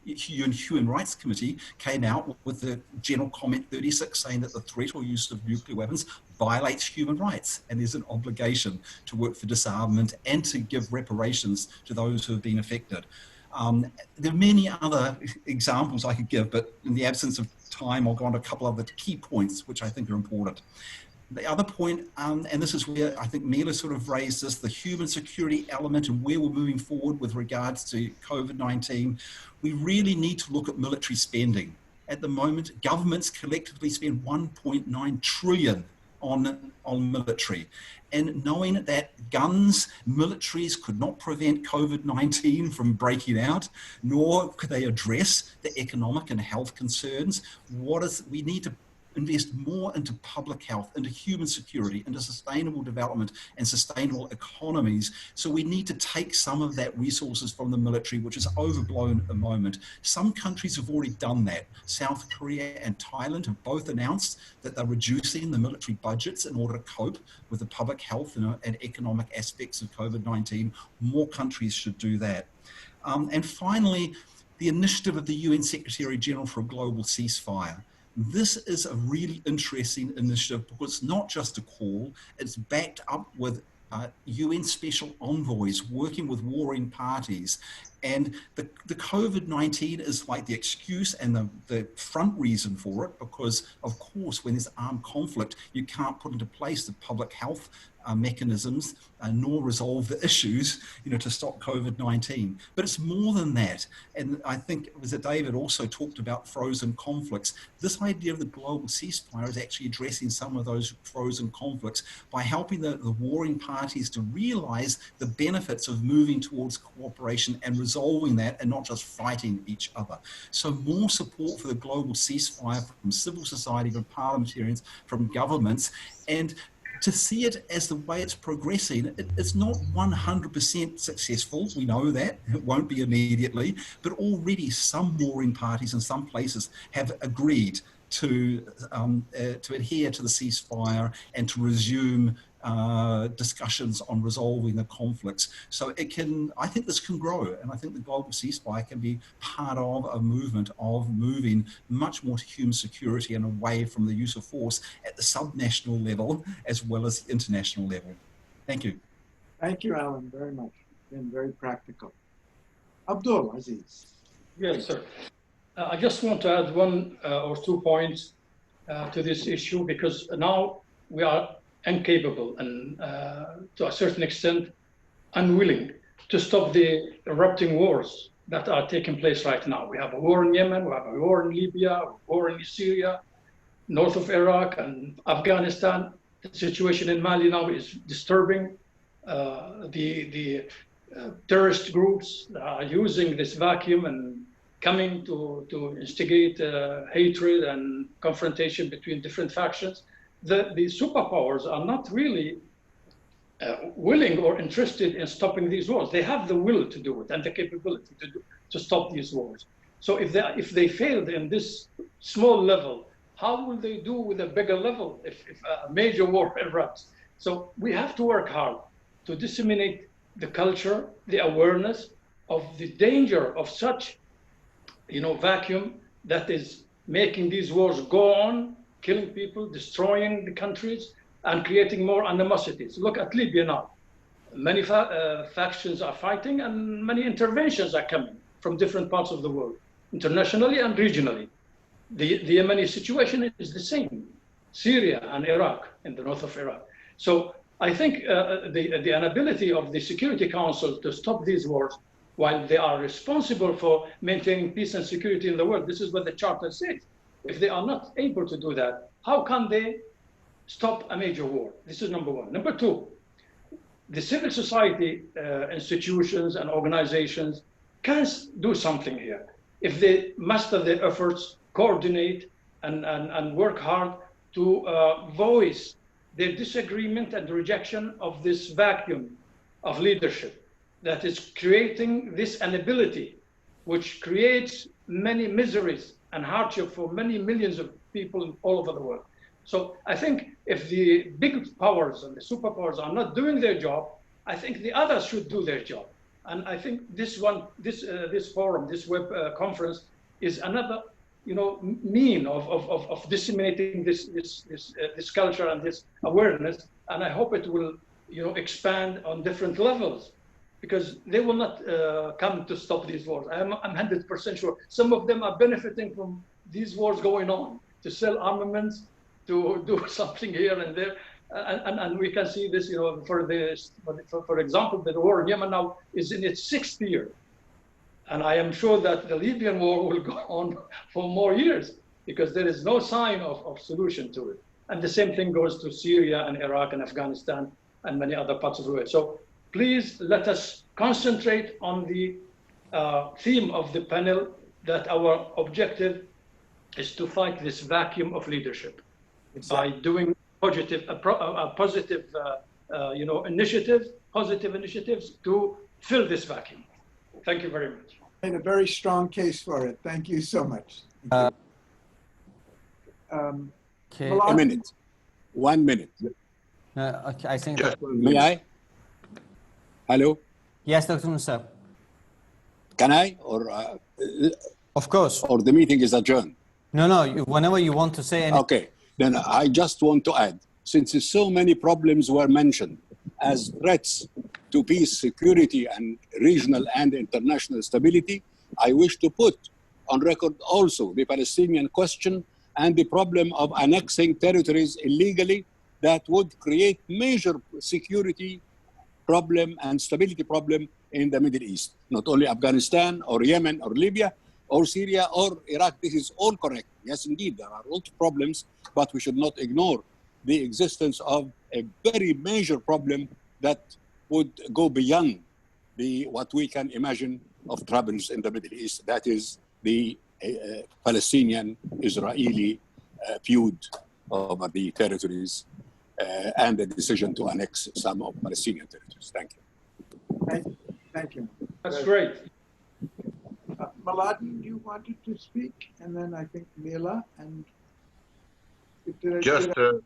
Human Rights Committee came out with the General Comment 36 saying that the threat or use of nuclear weapons violates human rights, and there's an obligation to work for disarmament and to give reparations to those who have been affected. There are many other examples I could give, but in the absence of time, I'll go on to a couple of the key points which I think are important. The other point, and this is where I think Mila sort of raised this, the human security element and where we're moving forward with regards to COVID-19, we really need to look at military spending. At the moment, governments collectively spend 1.9 trillion on military. And knowing that guns, militaries could not prevent COVID-19 from breaking out, nor could they address the economic and health concerns, we need to invest more into public health, into human security, into sustainable development and sustainable economies. So we need to take some of that resources from the military, which is overblown at the moment. Some countries have already done that. South Korea and Thailand have both announced that they're reducing the military budgets in order to cope with the public health and economic aspects of COVID-19. More countries should do that. And finally, the initiative of the UN Secretary General for a global ceasefire. This is a really interesting initiative because it's not just a call, it's backed up with UN special envoys working with warring parties. And the COVID-19 is like the excuse and the front reason for it, because of course, when there's armed conflict, you can't put into place the public health mechanisms nor resolve the issues, to stop COVID-19. But it's more than that. And I think it was that David also talked about frozen conflicts. This idea of the global ceasefire is actually addressing some of those frozen conflicts by helping the warring parties to realize the benefits of moving towards cooperation and resolving that and not just fighting each other. So more support for the global ceasefire from civil society, from parliamentarians, from governments, and to see it as the way it's progressing. It's not 100% successful, we know that, it won't be immediately, but already some warring parties in some places have agreed to adhere to the ceasefire and to resume discussions on resolving the conflicts. So I think this can grow, and I think the global ceasefire can be part of a movement of moving much more to human security and away from the use of force at the subnational level as well as the international level. Thank you. Thank you, Alan, very much. Been very practical. Abdul Aziz. Yes, sir. I just want to add one or 2 points to this issue, because now we are incapable and to a certain extent unwilling to stop the erupting wars that are taking place right now. We have a war in Yemen, we have a war in Libya, a war in Syria, north of Iraq and Afghanistan. The situation in Mali now is disturbing. The terrorist groups are using this vacuum and coming to instigate hatred and confrontation between different factions. The superpowers are not really willing or interested in stopping these wars. They have the will to do it and the capability to stop these wars. So if they failed in this small level, how will they do with a bigger level if a major war erupts? So we have to work hard to disseminate the culture, the awareness of the danger of such vacuum that is making these wars go on, killing people, destroying the countries, and creating more animosities. Look at Libya now. Many factions are fighting, and many interventions are coming from different parts of the world, internationally and regionally. The Yemeni situation is the same. Syria and Iraq, in the north of Iraq. So I think the inability of the Security Council to stop these wars, while they are responsible for maintaining peace and security in the world, this is what the Charter says. If they are not able to do that, how can they stop a major war? This is number one. Number two, the civil society institutions and organizations can do something here. If they master their efforts, coordinate, and work hard to voice their disagreement and rejection of this vacuum of leadership that is creating this inability, which creates many miseries and hardship for many millions of people all over the world. So I think if the big powers and the superpowers are not doing their job, I think the others should do their job. And I think this forum, this web conference, is another, mean of disseminating this culture and this awareness. And I hope it will, expand on different levels, because they will not come to stop these wars. I'm 100% sure. Some of them are benefiting from these wars going on, to sell armaments, to do something here and there. And we can see this, for example, the war in Yemen now is in its 6th year. And I am sure that the Libyan war will go on for more years, because there is no sign of solution to it. And the same thing goes to Syria and Iraq and Afghanistan and many other parts of the world. So please let us concentrate on the theme of the panel, that our objective is to fight this vacuum of leadership by doing positive initiatives to fill this vacuum. Thank you very much. Made a very strong case for it. Thank you so much. Okay. A minute. 1 minute. Okay, I think. May I? Hello? Yes, Dr. Musa. Can I? Or of course. Or the meeting is adjourned? No, whenever you want to say anything. Okay. Then I just want to add, since so many problems were mentioned as threats to peace, security, and regional and international stability, I wish to put on record also the Palestinian question and the problem of annexing territories illegally that would create major security problem and stability problem in the Middle East. Not only Afghanistan or Yemen or Libya or Syria or Iraq. This is all correct. Yes, indeed, there are a lot of problems, but we should not ignore the existence of a very major problem that would go beyond what we can imagine of troubles in the Middle East. That is the Palestinian-Israeli feud over the territories and the decision to annex some of Palestinian territories. Thank you. Thank you. That's great. Maladen, you wanted to speak, and then I think Mila and. Just a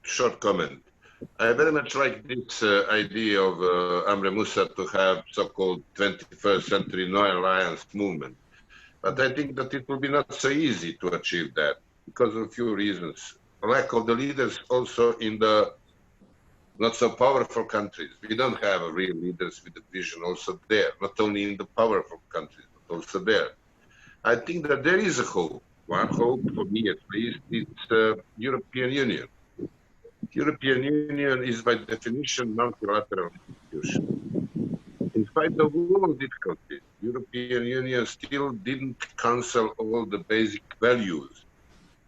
short comment. I very much like this idea of Amr Moussa to have so-called 21st century no-alliance movement. But I think that it will be not so easy to achieve that because of a few reasons. Lack of the leaders also in the not so powerful countries. We don't have real leaders with a vision also there, not only in the powerful countries, but also there. I think that there is a hope. One hope for me at least, it's the European Union. European Union is by definition multilateral institution. In spite of all difficulties, European Union still didn't cancel all the basic values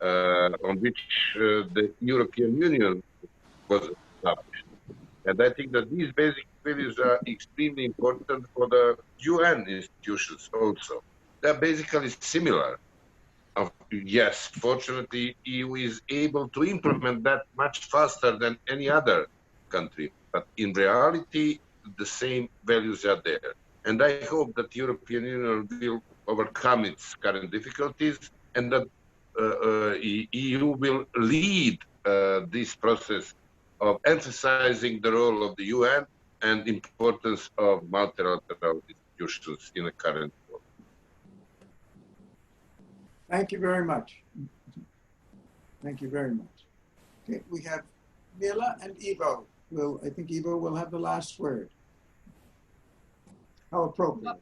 on which the European Union was established. And I think that these basic values are extremely important for the UN institutions also. They're basically similar. Yes, fortunately, EU is able to implement that much faster than any other country. But in reality, the same values are there. And I hope that the European Union will overcome its current difficulties and that EU will lead this process of emphasizing the role of the UN and importance of multilateral institutions in the current world. Thank you very much. Thank you very much. Okay, we have Mila and Ivo. I think Ivo will have the last word. How appropriate.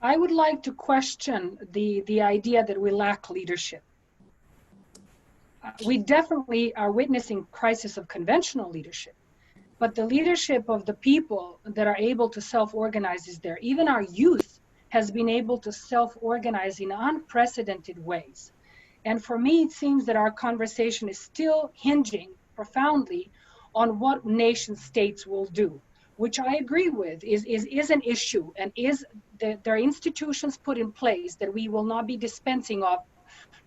I would like to question the idea that we lack leadership. We definitely are witnessing crisis of conventional leadership, but the leadership of the people that are able to self-organize is there. Even our youth has been able to self-organize in unprecedented ways. And for me, it seems that our conversation is still hinging profoundly on what nation states will do, which I agree with is an issue, and there are institutions put in place that we will not be dispensing of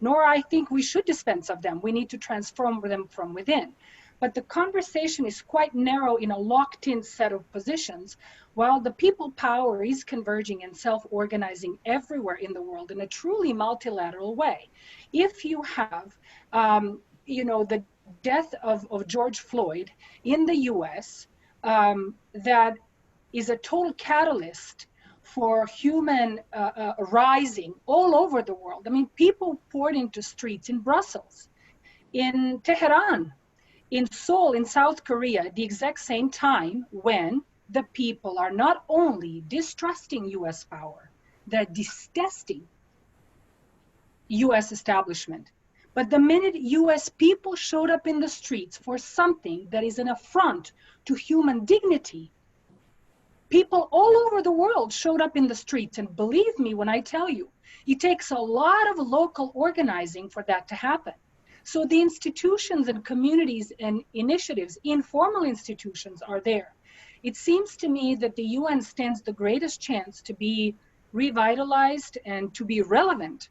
nor I think we should dispense of them. We need to transform them from within. But the conversation is quite narrow in a locked-in set of positions, while the people power is converging and self-organizing everywhere in the world in a truly multilateral way. If you have, the death of George Floyd in the US, that is a total catalyst for human rising all over the world. I mean, people poured into streets in Brussels, in Tehran, in Seoul, in South Korea, at the exact same time when the people are not only distrusting US power, they're detesting US establishment. But the minute US people showed up in the streets for something that is an affront to human dignity, people all over the world showed up in the streets. And believe me when I tell you, it takes a lot of local organizing for that to happen. So the institutions and communities and initiatives, informal institutions, are there. It seems to me that the UN stands the greatest chance to be revitalized and to be relevant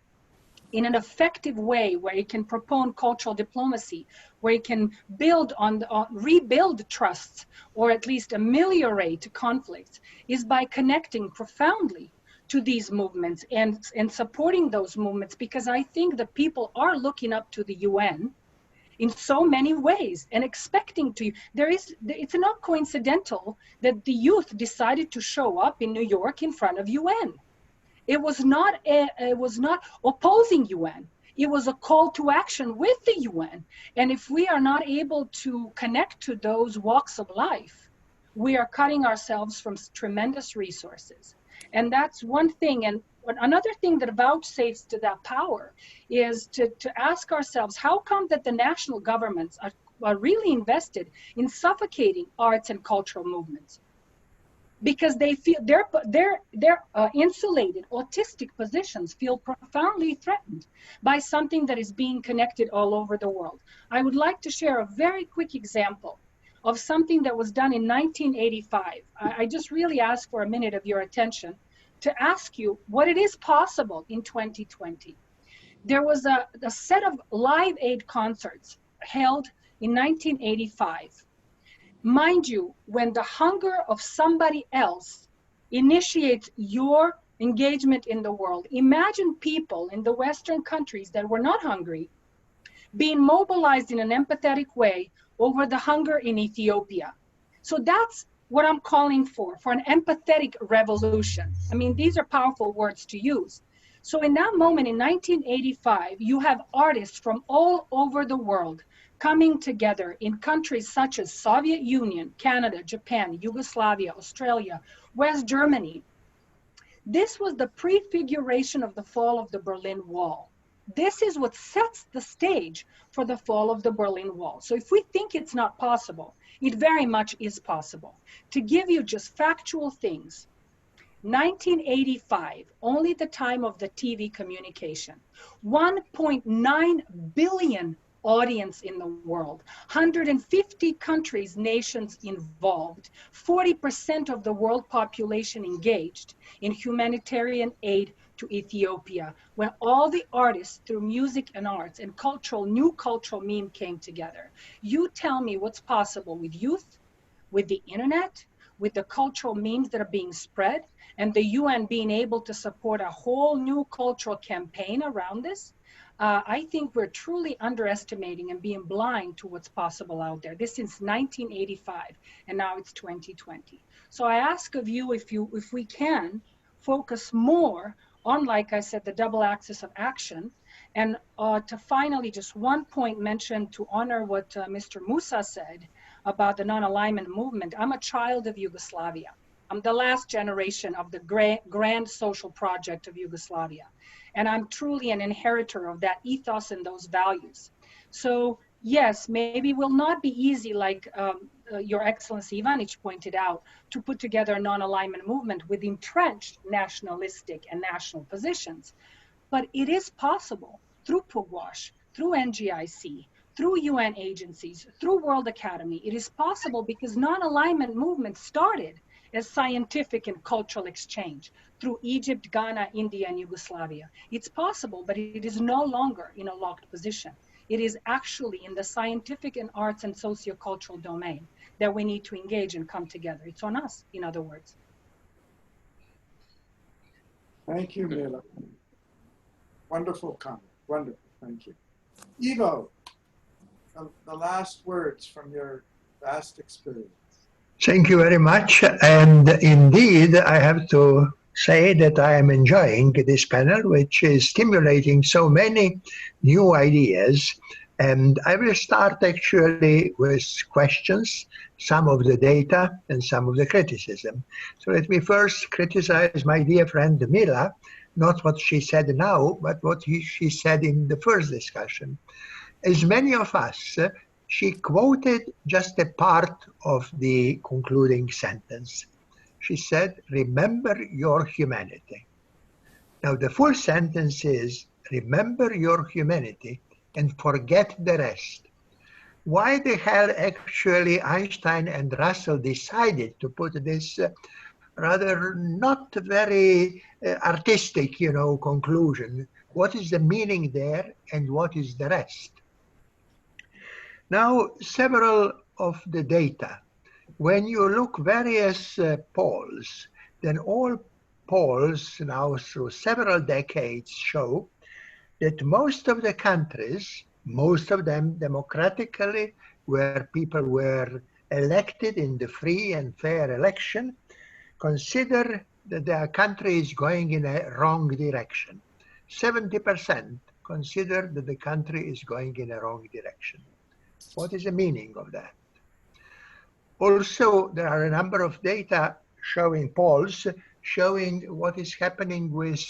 in an effective way, where it can propose cultural diplomacy, where it can rebuild trusts, or at least ameliorate conflicts, is by connecting profoundly to these movements and supporting those movements, because I think the people are looking up to the UN in so many ways and expecting to. It's not coincidental that the youth decided to show up in New York in front of UN. It was not opposing UN. It was a call to action with the UN. And if we are not able to connect to those walks of life, we are cutting ourselves from tremendous resources. And that's one thing. And another thing that vouchsafes to that power is to ask ourselves, how come that the national governments are really invested in suffocating arts and cultural movements? Because they feel their insulated autistic positions feel profoundly threatened by something that is being connected all over the world. I would like to share a very quick example of something that was done in 1985. I just really ask for a minute of your attention to ask you what it is possible in 2020. There was a set of Live Aid concerts held in 1985. Mind you, when the hunger of somebody else initiates your engagement in the world, imagine people in the Western countries that were not hungry being mobilized in an empathetic way over the hunger in Ethiopia. So that's what I'm calling for an empathetic revolution. I mean, these are powerful words to use. So in that moment in 1985, you have artists from all over the world coming together in countries such as Soviet Union, Canada, Japan, Yugoslavia, Australia, West Germany. This was the prefiguration of the fall of the Berlin Wall. This is what sets the stage for the fall of the Berlin Wall. So if we think it's not possible, it very much is possible. To give you just factual things, 1985, only the time of the TV communication, 1.9 billion audience in the world, 150 countries, nations involved, 40% of the world population engaged in humanitarian aid to Ethiopia, when all the artists through music and arts and new cultural meme came together. You tell me what's possible with youth, with the internet, with the cultural memes that are being spread, and the UN being able to support a whole new cultural campaign around this. I think we're truly underestimating and being blind to what's possible out there. This since 1985, and now it's 2020. So I ask of you, if we can focus more on, like I said, the double axis of action, and to finally just one point mention to honor what Mr. Musa said about the non-alignment movement. I'm a child of Yugoslavia. I'm the last generation of the grand social project of Yugoslavia. And I'm truly an inheritor of that ethos and those values. So yes, maybe it will not be easy, like Your Excellency Ivanic pointed out, to put together a non-alignment movement with entrenched nationalistic and national positions. But it is possible through Pugwash, through NGIC, through UN agencies, through World Academy. It is possible because non-alignment movement started as scientific and cultural exchange through Egypt, Ghana, India, and Yugoslavia. It's possible, but it is no longer in a locked position. It is actually in the scientific and arts and sociocultural domain that we need to engage and come together. It's on us, in other words. Thank you, Mila. Wonderful comment. Wonderful. Thank you. Ivo, the last words from your vast experience. Thank you very much. And indeed, I have to say that I am enjoying this panel, which is stimulating so many new ideas. And I will start actually with questions, some of the data and some of the criticism. So let me first criticize my dear friend Mila, not what she said now, but what she said in the first discussion. As many of us, she quoted just a part of the concluding sentence. She said, "Remember your humanity." Now the full sentence is, "Remember your humanity and forget the rest." Why the hell actually Einstein and Russell decided to put this rather not very artistic, conclusion? What is the meaning there and what is the rest? Now, several of the data, when you look various polls, then all polls now through several decades show that most of the countries, most of them democratically, where people were elected in the free and fair election, consider that their country is going in a wrong direction. 70% consider that the country is going in a wrong direction. What is the meaning of that? Also, there are a number of data showing polls, showing what is happening with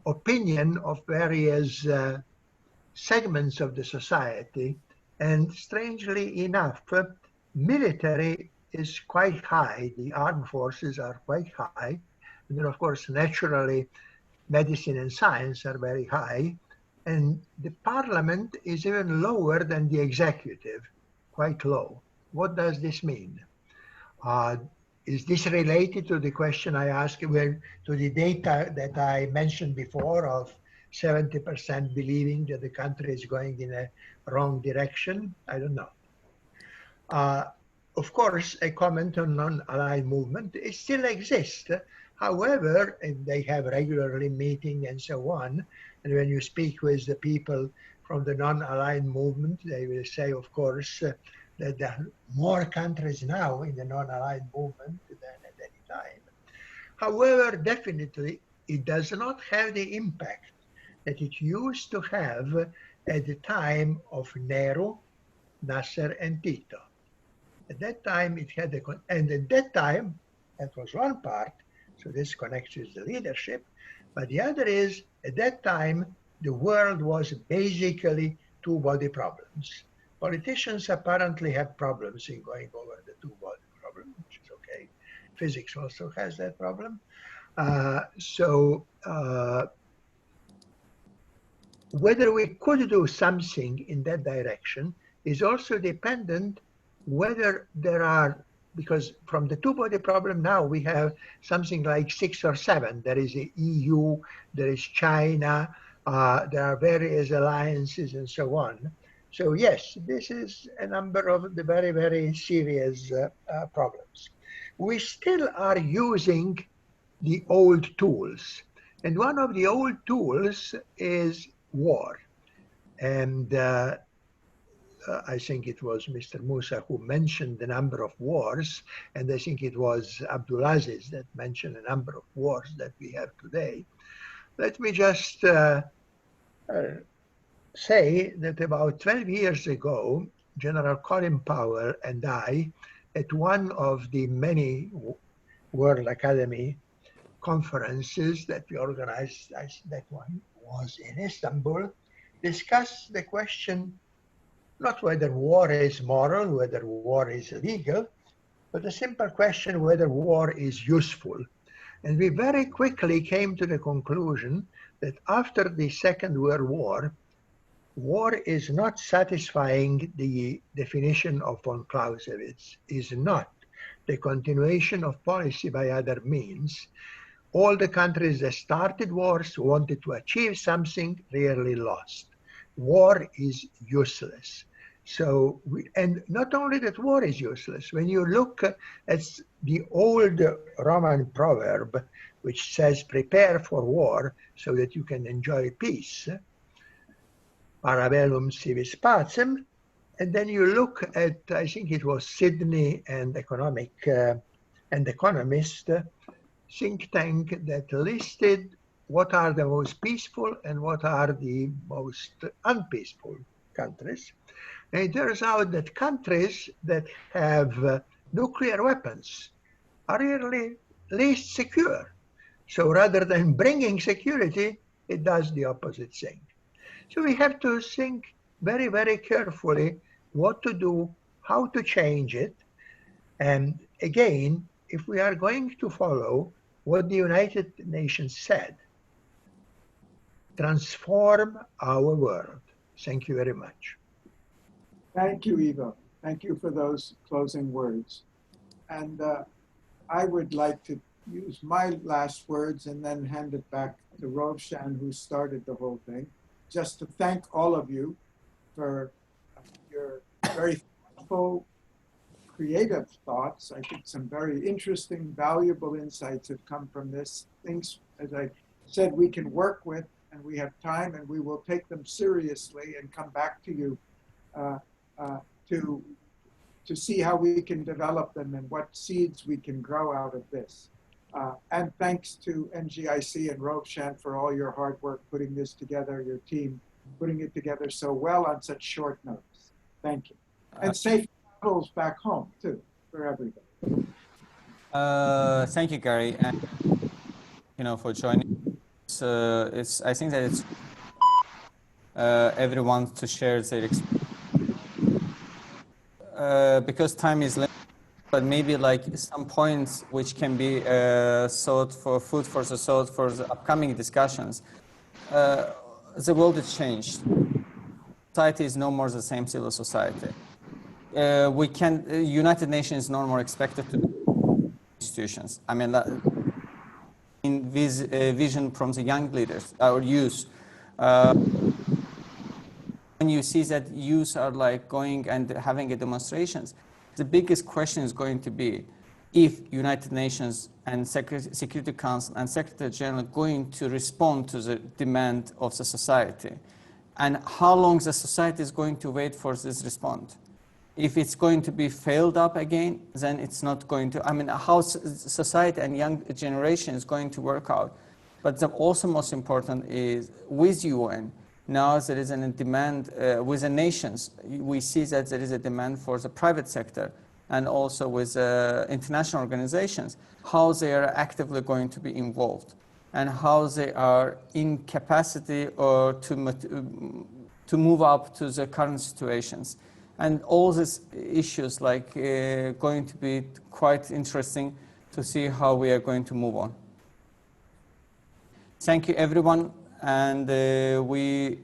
opinion of various segments of the society. And strangely enough, military is quite high. The armed forces are quite high. And then, of course, naturally, medicine and science are very high. And the parliament is even lower than the executive, quite low. What does this mean? Is this related to the question I asked, to the data that I mentioned before of 70% believing that the country is going in a wrong direction? I don't know. Of course, a comment on non-aligned movement, it still exists. However, they have regularly meeting and so on. And when you speak with the people from the non-aligned movement, they will say, of course, that there are more countries now in the non-aligned movement than at any time. However, definitely, it does not have the impact that it used to have at the time of Nehru, Nasser, and Tito. At that time, it had and at that time, that was one part, so this connects with the leadership, but the other is, at that time, the world was basically two-body problems. Politicians apparently have problems in going over the two-body problem, which is okay. Physics also has that problem. Whether we could do something in that direction is also dependent whether there are, because from the two-body problem now we have something like 6 or 7. There is the EU, there is China, there are various alliances and so on. So yes, this is a number of the very, very serious problems. We still are using the old tools. And one of the old tools is war. And I think it was Mr. Musa who mentioned the number of wars, and I think it was Abdulaziz that mentioned a number of wars that we have today. Let me just say that about 12 years ago, General Colin Powell and I, at one of the many World Academy conferences that we organized, that one was in Istanbul, discussed the question not whether war is moral, whether war is legal, but the simple question whether war is useful. And we very quickly came to the conclusion that after the Second World War, war is not satisfying the definition of von Clausewitz, is not. the continuation of policy by other means. All the countries that started wars wanted to achieve something, rarely lost. War is useless. So, and not only that war is useless, when you look at the old Roman proverb, which says, prepare for war so that you can enjoy peace, para bellum civis pacem, and then you look at, I think it was Sydney and Economist, think tank that listed what are the most peaceful and what are the most unpeaceful countries. And it turns out that countries that have nuclear weapons are really least secure. So rather than bringing security, it does the opposite thing. So we have to think very, very carefully what to do, how to change it. And again, if we are going to follow what the United Nations said, transform our world. Thank you very much. Thank you, Ivo. Thank you for those closing words. And I would like to use my last words and then hand it back to Rovshan, who started the whole thing, just to thank all of you for your very thoughtful, creative thoughts. I think some very interesting, valuable insights have come from this. Things, as I said, we can work with, and we have time, and we will take them seriously and come back to you to see how we can develop them and what seeds we can grow out of this. And thanks to NGIC and Rovshan for all your hard work putting this together, your team putting it together so well on such short notice. Thank you. And safe travels back home too, for everybody. Thank you, Gary, and for joining. I think that it's everyone to share their experience. Because time is limited, but maybe like some points which can be sought for food for the thought for the upcoming discussions. The world has changed. Society is no more the same civil society. United Nations is no more expected to be institutions. I mean, in this vision from the young leaders, our youth. When you see that youth are like going and having a demonstrations, the biggest question is going to be if United Nations and Security Council and Secretary General are going to respond to the demand of the society, and how long the society is going to wait for this response. If it's going to be failed up again, then it's not going to, I mean, how society and young generation is going to work out. But the also most important is with UN, now there is a demand with the nations. We see that there is a demand for the private sector and also with international organizations, how they are actively going to be involved and how they are in capacity or to move up to the current situations. And all these issues like going to be quite interesting to see how we are going to move on. Thank you, everyone. And we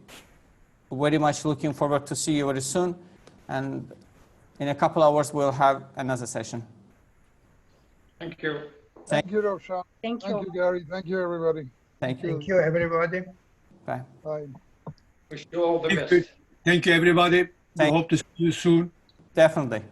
very much looking forward to see you very soon. And in a couple hours, we'll have another session. Thank you. Thank you, Rovshan. Thank you. Thank you, Gary. Thank you, everybody. Thank you. Thank you, everybody. Bye. Bye. Wish you all the best. Thank you, everybody. We hope to see you soon. Definitely.